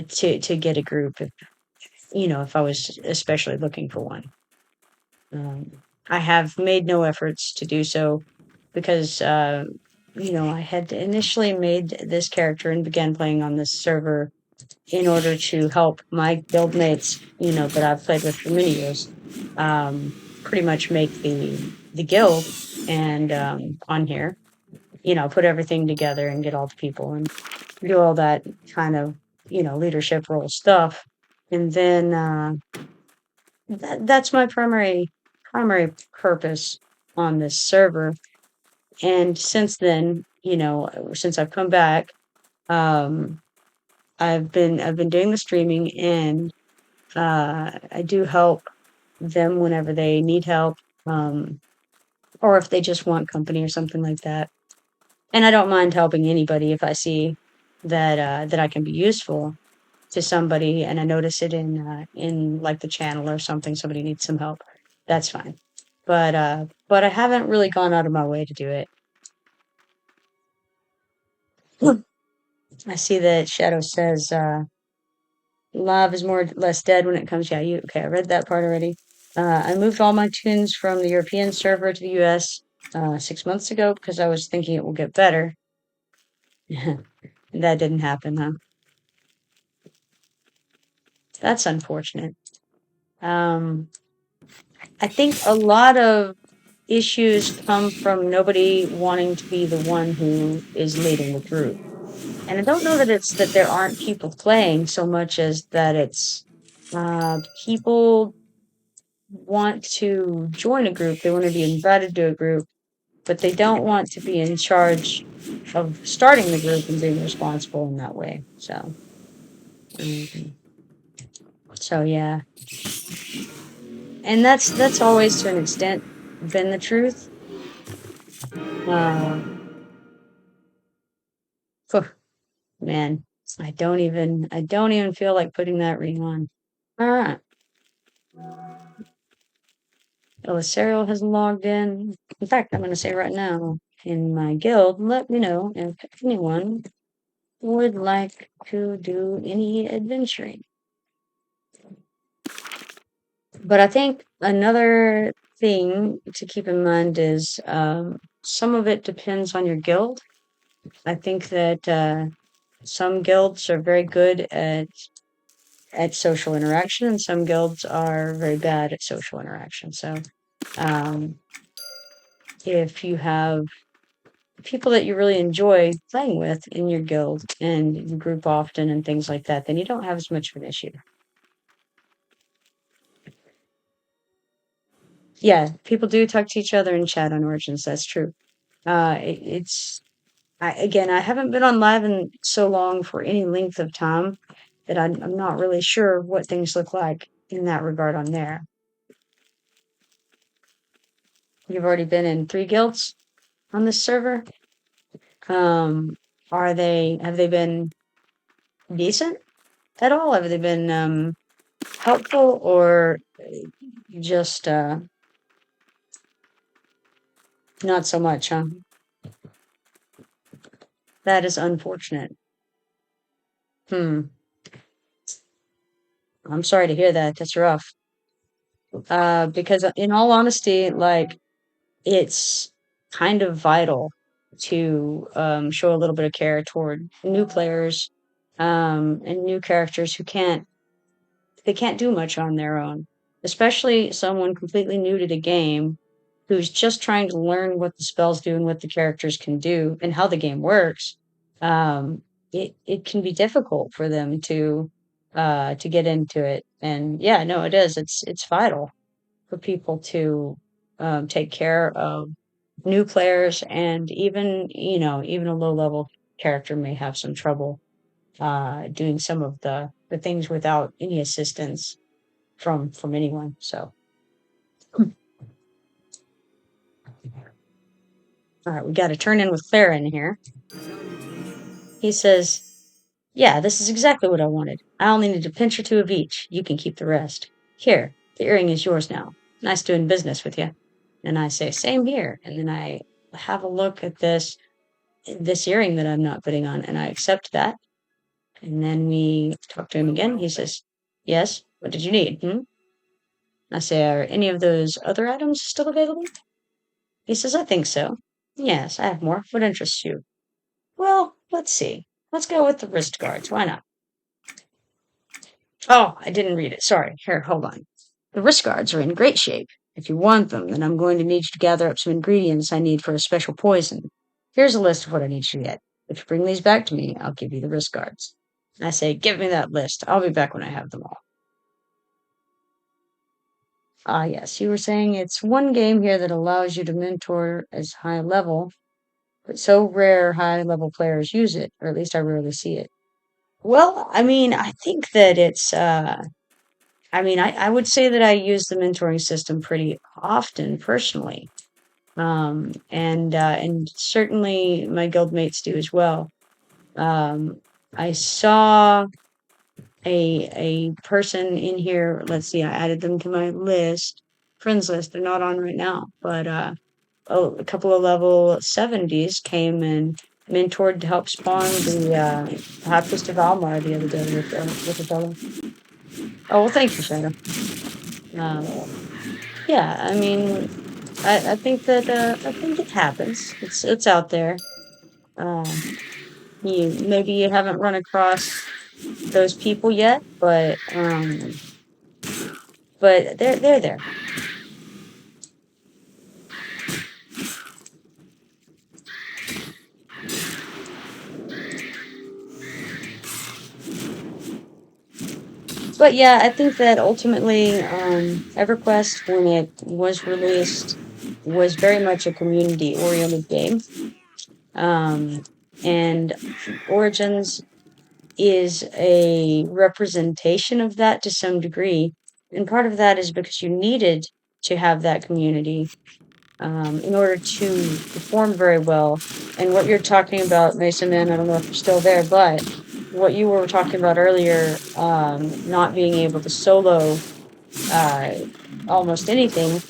to get a group if I was especially looking for one. I have made no efforts to do so because I had initially made this character and began playing on this server in order to help my guildmates, that I've played with for many years, pretty much make the guild and on here, put everything together and get all the people and do all that kind of, leadership role stuff. And then that's my primary purpose on this server. And since then, since I've come back, um, I've been doing the streaming, and I do help them whenever they need help, or if they just want company or something like that. And I don't mind helping anybody if I see that I can be useful to somebody, and I notice it in like the channel or something. Somebody needs some help. That's fine. But I haven't really gone out of my way to do it. I see that Shadow says Live is more or less dead when it comes. Yeah, okay? I read that part already. I moved all my tunes from the European server to the US 6 months ago because I was thinking it will get better. That didn't happen, huh? That's unfortunate. I think a lot of issues come from nobody wanting to be the one who is leading the group. And I don't know that it's that there aren't people playing so much as that it's people want to join a group, they want to be invited to a group, but they don't want to be in charge of starting the group and being responsible in that way. So yeah. And that's always to an extent been the truth. Man, I don't even feel like putting that ring on. All right. Cereal has logged in. In fact, I'm going to say right now in my guild, let me know if anyone would like to do any adventuring. But I think another thing to keep in mind is some of it depends on your guild. I think that some guilds are very good at social interaction, and some guilds are very bad at social interaction. So if you have people that you really enjoy playing with in your guild and you group often and things like that, then you don't have as much of an issue. Yeah, people do talk to each other in chat on Origins. That's true. I haven't been on live in so long for any length of time that I'm not really sure what things look like in that regard on there. You've already been in 3 guilds on this server. Have they been decent at all? Have they been helpful, or just not so much, huh? That is unfortunate. I'm sorry to hear that. That's rough. Because in all honesty, like, it's kind of vital to show a little bit of care toward new players and new characters who can't do much on their own, especially someone completely new to the game who's just trying to learn what the spells do and what the characters can do and how the game works, it can be difficult for them to get into it. And yeah, no, it is. It's vital for people to take care of new players, and even a low level character may have some trouble doing some of the things without any assistance from anyone. So, all right, we got to turn in with Clara in here. He says, "Yeah, this is exactly what I wanted. I only need a pinch or two of each. You can keep the rest. Here, the earring is yours now. Nice doing business with you." And I say, "Same here." And then I have a look at this earring that I'm not putting on, and I accept that. And then we talk to him again. He says, "Yes, what did you need? Hmm?" I say, "Are any of those other items still available?" He says, "I think so. Yes, I have more. What interests you?" "Well, let's see. Let's go with the wrist guards. Why not?" Oh, I didn't read it. Sorry. Here, hold on. "The wrist guards are in great shape. If you want them, then I'm going to need you to gather up some ingredients I need for a special poison. Here's a list of what I need you to get. If you bring these back to me, I'll give you the wrist guards." I say, "Give me that list. I'll be back when I have them all." Ah, yes, you were saying it's one game here that allows you to mentor as high level, but so rare high level players use it, or at least I rarely see it. Well, I mean, I think that I would say that I use the mentoring system pretty often personally. And certainly my guildmates do as well. Um, I saw a person in here. Let's see, I added them to my friends list. They're not on right now, but a couple of level 70s came and mentored to help spawn the High Priest of Almar the other day with a fellow. Oh, well, thank you, Shadow. Yeah, I mean, I think that I think it happens. It's out there. Um, maybe you haven't run across those people yet, but they're there. But yeah, I think that ultimately, EverQuest, when it was released, was very much a community-oriented game. Um, and Origins is a representation of that to some degree. And part of that is because you needed to have that community in order to perform very well. And what you're talking about, Mason Man, I don't know if you're still there, but what you were talking about earlier, not being able to solo uh, almost anything,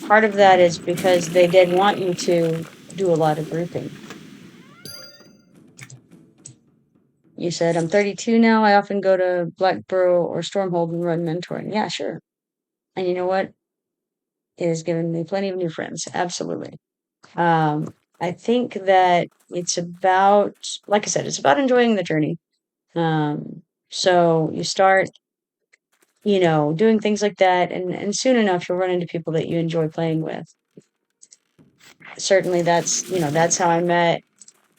part of that is because they did want you to do a lot of grouping. You said, "I'm 32 now. I often go to Blackborough or Stormhold and run mentoring." Yeah, sure. And you know what? It has given me plenty of new friends. Absolutely. Um, I think that it's about, like I said, it's about enjoying the journey. So you start, doing things like that, and soon enough you'll run into people that you enjoy playing with. Certainly, that's how I met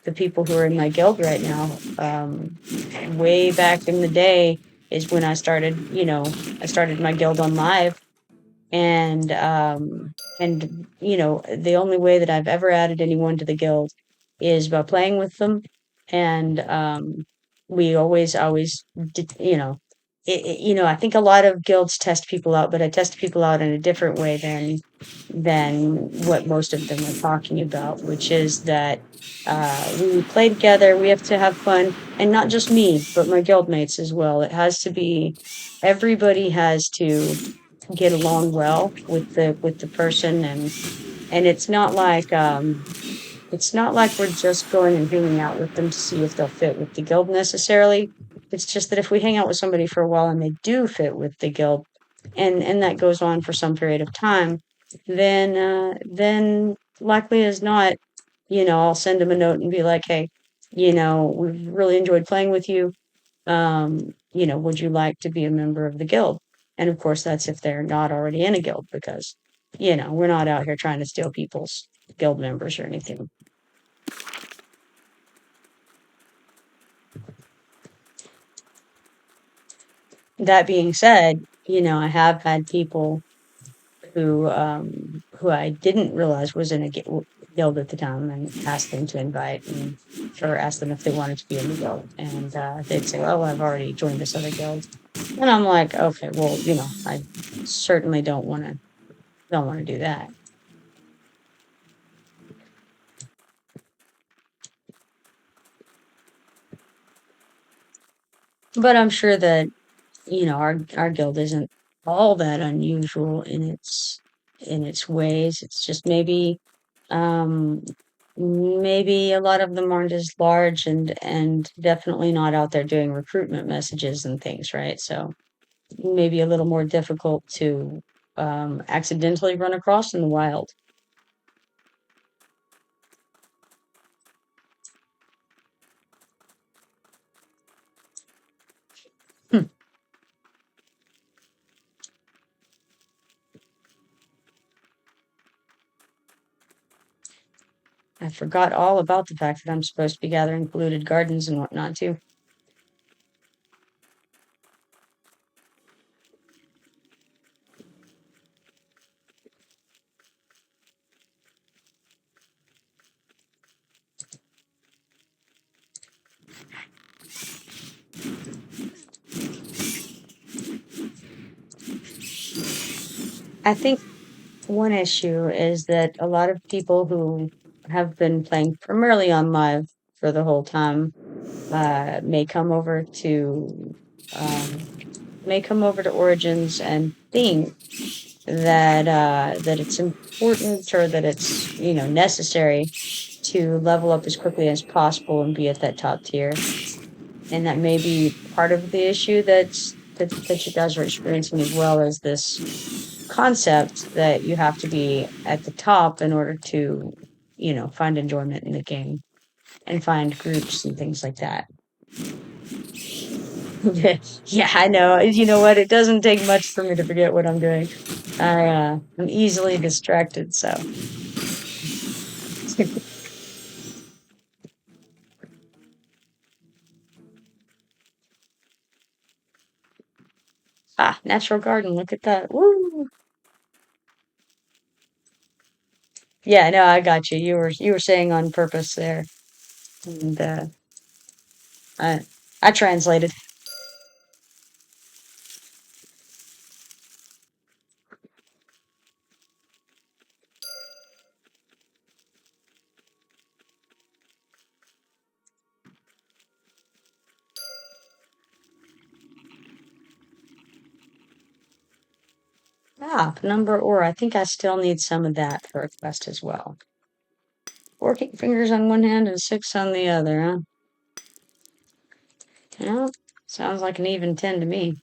the people who are in my guild right now. Way back in the day is when I started my guild on live, and the only way that I've ever added anyone to the guild is by playing with them. And we always did, I think a lot of guilds test people out, but I test people out in a different way than what most of them are talking about, which is that we play together, we have to have fun, and not just me, but my guildmates as well. It has to be, everybody has to get along well with the person, and it's not like we're just going and hanging out with them to see if they'll fit with the guild necessarily. It's just that if we hang out with somebody for a while and they do fit with the guild, and that goes on for some period of time, then likely as not, I'll send them a note and be like, "Hey, we've really enjoyed playing with you. Would you like to be a member of the guild?" And of course, that's if they're not already in a guild, because we're not out here trying to steal people's guild members or anything. That being said, I have had people who I didn't realize was in a guild at the time, and asked them to invite or asked them if they wanted to be in the guild, and they'd say, "Oh, I've already joined this other guild," and I'm like, "Okay, well, I certainly don't want to do that." But I'm sure that our guild isn't all that unusual in its ways. It's just um maybe a lot of them aren't as large and definitely not out there doing recruitment messages and things, right? So maybe a little more difficult to accidentally run across in the wild. Hmm. I forgot all about the fact that I'm supposed to be gathering polluted gardens and whatnot too. I think one issue is that a lot of people who have been playing primarily on live for the whole time may come over to um, Origins and think that it's important or that it's necessary to level up as quickly as possible and be at that top tier, and that may be part of the issue that you guys are experiencing, as well as this concept that you have to be at the top in order to find enjoyment in the game and find groups and things like that. Yeah, I know. You know what? It doesn't take much for me to forget what I'm doing. I'm easily distracted, so. Ah, natural garden. Look at that. Woo! Yeah, no, I got you. You were saying on purpose there, and I I translated. Ah, number ore. I think I still need some of that for a quest as well. Working fingers on one hand and six on the other, huh? Yeah, sounds like an even 10 to me.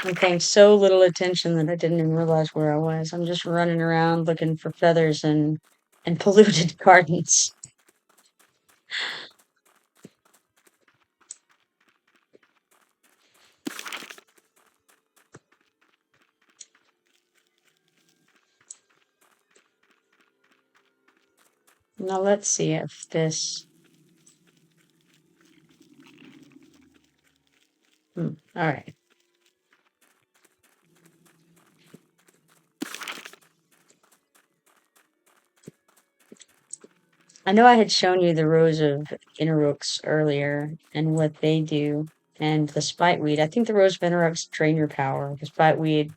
I'm paying so little attention that I didn't even realize where I was. I'm just running around looking for feathers and polluted gardens. Now let's see if this. All right. I know I had shown you the rows of interrooks earlier and what they do, and the spiteweed. I think the rows of interrooks drain your power. The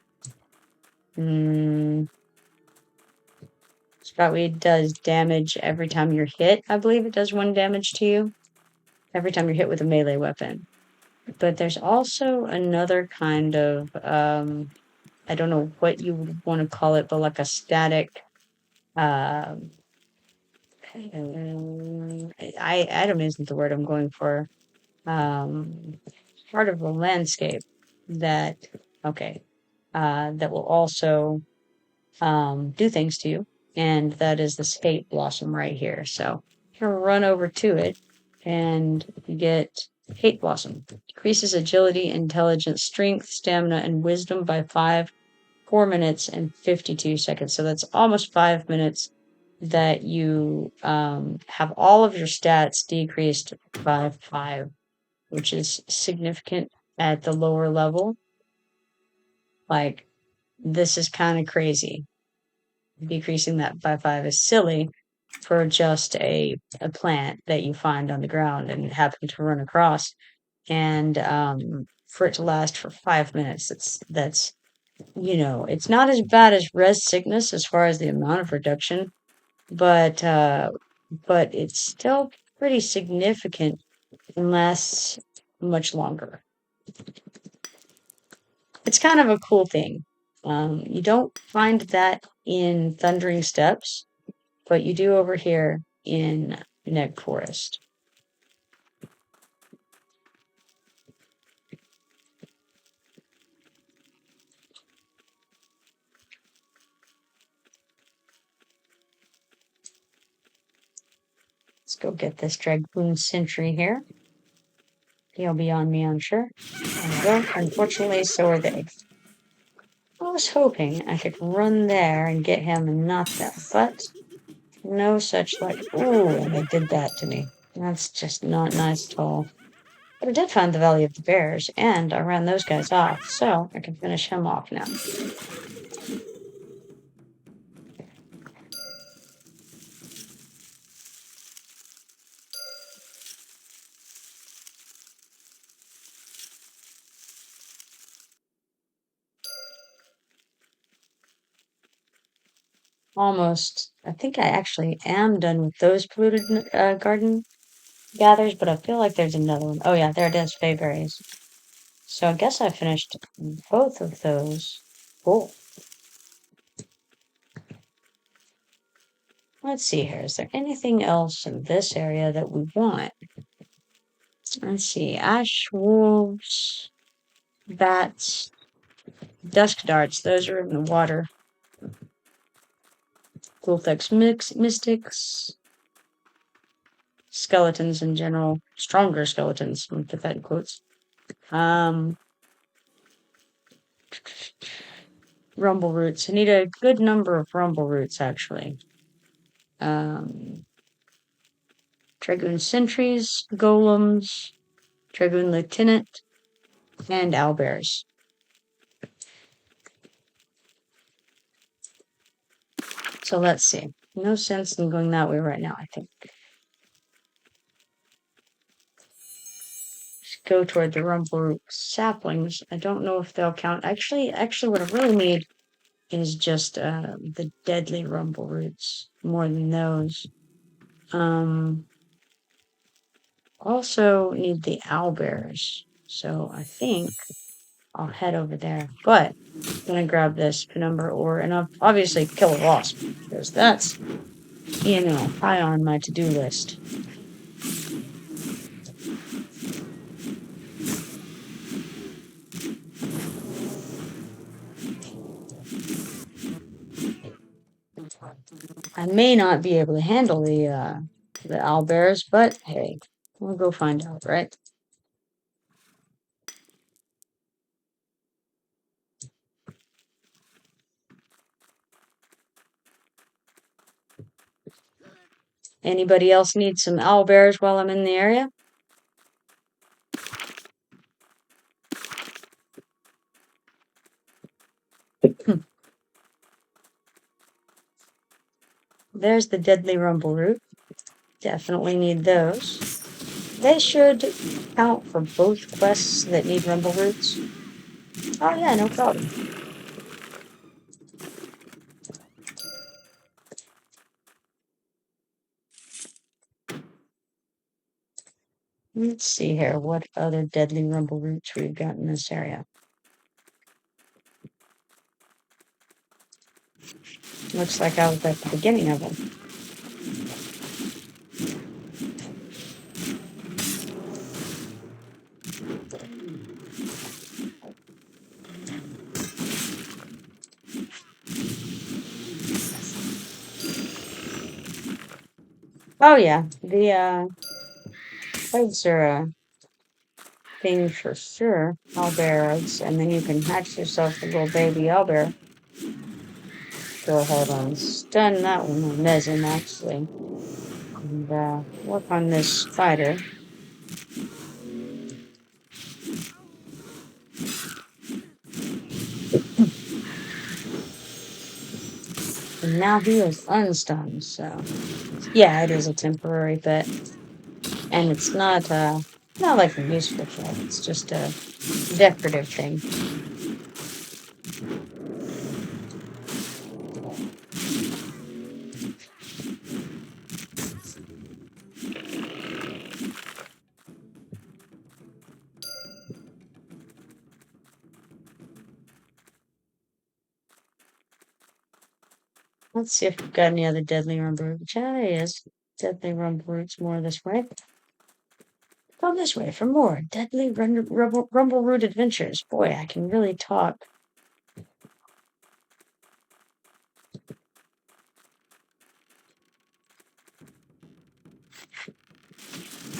mm, spiteweed does damage every time you're hit. I believe it does one damage to you every time you're hit with a melee weapon. But there's also another kind of I don't know what you would want to call it, but like a static um item isn't the word I'm going for. Part of the landscape that Okay. That will also do things to you. And that is this hate blossom right here. So you're gonna run over to it and you get hate blossom. Decreases agility, intelligence, strength, stamina, and wisdom by 4 minutes and 52 seconds. So that's almost 5 minutes that you have all of your stats decreased by 5, which is significant at the lower level. Like, this is kind of crazy. Decreasing that by 5 is silly for just a plant that you find on the ground and happen to run across. And for it to last for 5 minutes, that's it's not as bad as res sickness as far as the amount of reduction, but it's still pretty significant and lasts much longer. It's kind of a cool thing. You don't find that in Thundering Steps, but you do over here in Neg Forest. Let's go get this dragoon sentry here. He'll be on me, I'm sure. There we go. Unfortunately, so are they. I was hoping I could run there and get him and not them, but no such luck. Ooh, and they did that to me. That's just not nice at all. But I did find the Valley of the Bears, and I ran those guys off, so I can finish him off now. Almost. I think I actually am done with those polluted garden gathers, but I feel like there's another one. Oh yeah, there it is, bayberries. So I guess I finished both of those. Cool. Let's see here. Is there anything else in this area that we want? Let's see. Ash wolves, bats, dusk darts. Those are in the water. Gulthex mystics. Skeletons in general. Stronger skeletons. I'm gonna put that in quotes. Rumbleroots. I need a good number of Rumbleroots, actually. Dragoon sentries, golems, dragoon lieutenant, and owlbears. So let's see. No sense in going that way right now, I think. Just go toward the Rumbleroot saplings. I don't know if they'll count. Actually, what I really need is just the deadly Rumbleroots more than those. Also need the owlbears. So I think I'll head over there. But I'm gonna grab this penumbra ore and I'll obviously kill a wasp because that's high on my to-do list. I may not be able to handle the owlbears, but hey, we'll go find out, right? Anybody else need some owlbears while I'm in the area? There's the deadly Rumbleroot. Definitely need those. They should count for both quests that need Rumbleroots. Oh yeah, no problem. Let's see here, what other deadly Rumbleroots we've got in this area. Looks like I was at the beginning of them. Oh yeah, the eggs are a thing for sure. Owlbear eggs, and then you can hatch yourself a little baby owlbear. Go ahead and stun that one, or Nezin actually, and work on this spider. And now he is unstunned, so yeah, it is a temporary pet. And it's not like a useful pet, it's just a decorative thing. Let's see if we've got any other deadly Rumbleroots. Yeah, there is. Deadly Rumbleroots more this way. Come this way for more deadly Rumbleroot adventures. Boy, I can really talk.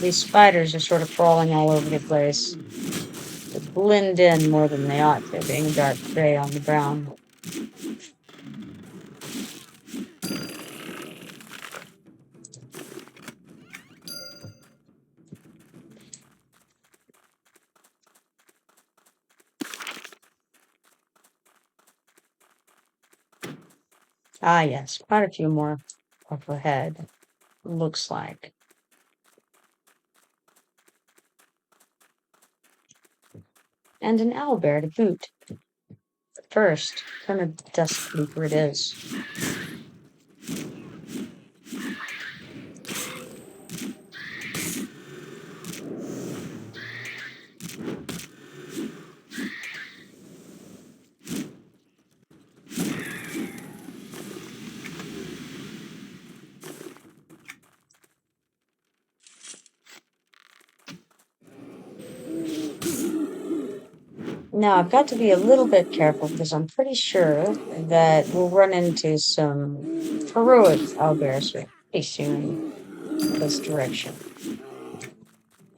These spiders are sort of crawling all over the place. They blend in more than they ought to, being dark gray on the ground. Ah, yes, quite a few more up ahead, looks like. And an owlbear to boot. But first, kind of dust sleeper it is. Now, I've got to be a little bit careful because I'm pretty sure that we'll run into some heroic owlbears pretty soon in this direction.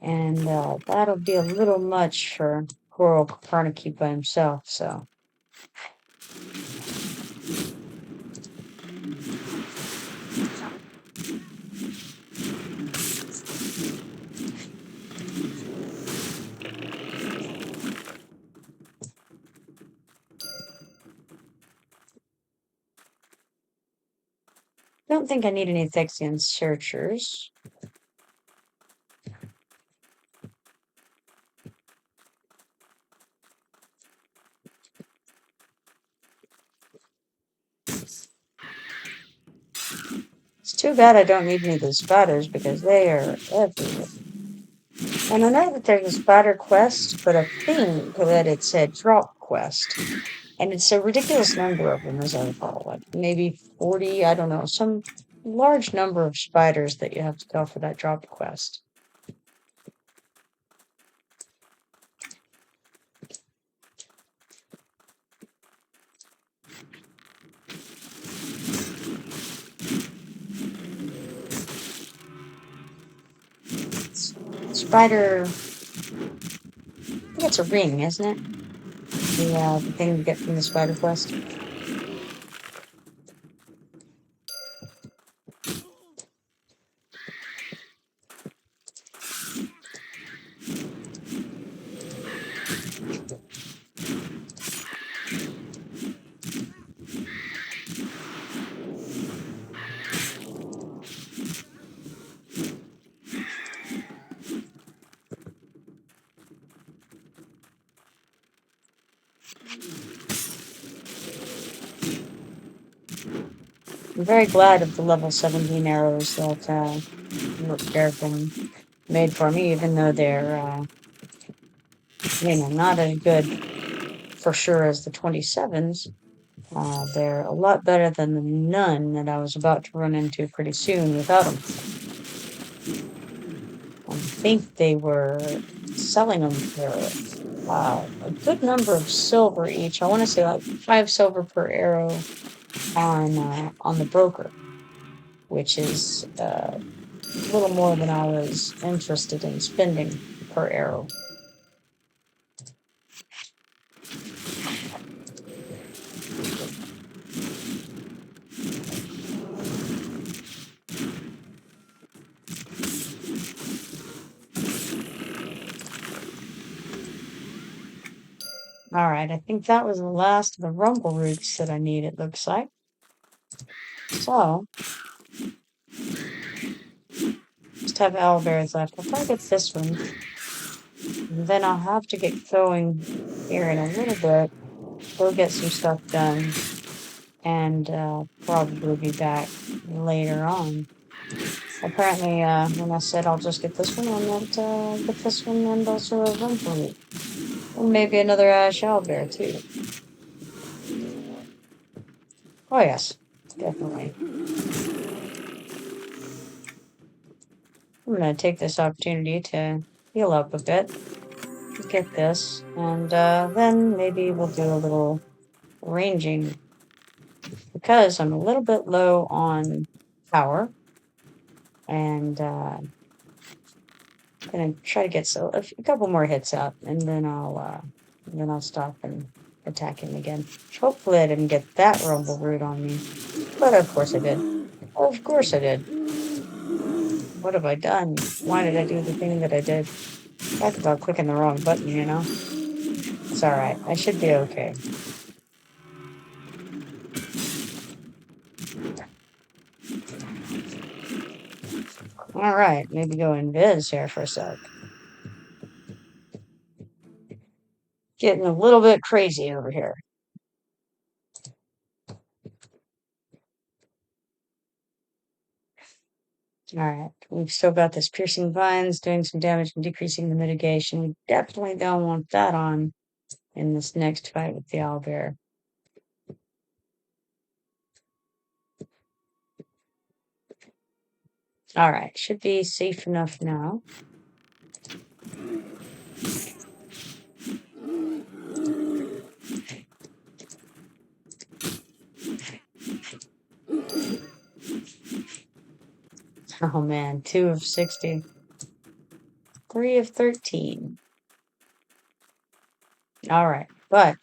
And that'll be a little much for poor old Copernicus by himself, so. Don't think I need any Thexian searchers. It's too bad I don't need any of the spiders because they are everywhere. And I know that there's a spider quest, but I think that it's a drop quest. And it's a ridiculous number of them, as I recall. Like maybe 40, I don't know, some large number of spiders that you have to kill for that drop quest. Spider. I think it's a ring, isn't it? The thing you get from the spider quest. I'm very glad of the level 17 arrows that Garrison made for me, even though they're, not as good for sure as the 27s. They're a lot better than the none that I was about to run into pretty soon without them. I think they were selling them for a good number of silver each. I want to say like 5 silver per arrow on the broker, which is a little more than I was interested in spending per arrow. All right, I think that was the last of the Rumbleroots that I need, it looks like. So, just have Owlbears left. I'll probably get this one. And then I'll have to get going here in a little bit. Go get some stuff done. And probably be back later on. Apparently, when I said I'll just get this one, I meant get this one and also a Rumbleroot. Or maybe another Owlbear, too. Oh, yes, definitely. I'm going to take this opportunity to heal up a bit, get this, and then maybe we'll do a little ranging because I'm a little bit low on power, and I'm gonna try to get a couple more hits out, and then I'll stop and attack him again. Hopefully, I didn't get that Rumbleroot on me, but of course I did. Of course I did. What have I done? Why did I do the thing that I did? Talk about clicking the wrong button, you know? It's alright. I should be okay. Alright, maybe go invis here for a sec. Getting a little bit crazy over here. Alright, we've still got this piercing vines doing some damage and decreasing the mitigation. We definitely don't want that on in this next fight with the owlbear. Alright, should be safe enough now. Oh man, 2 of 60. 3 of 13. Alright, but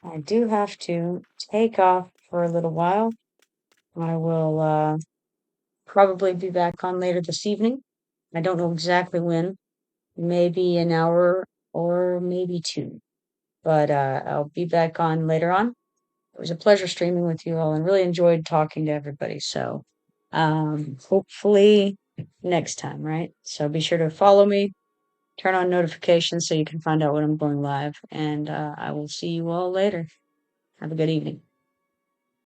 I do have to take off for a little while. I will probably be back on later this evening. I don't know exactly when. Maybe an hour or maybe 2. But I'll be back on later on. It was a pleasure streaming with you all and really enjoyed talking to everybody. So hopefully next time, right? So be sure to follow me, turn on notifications so you can find out when I'm going live. And I will see you all later. Have a good evening.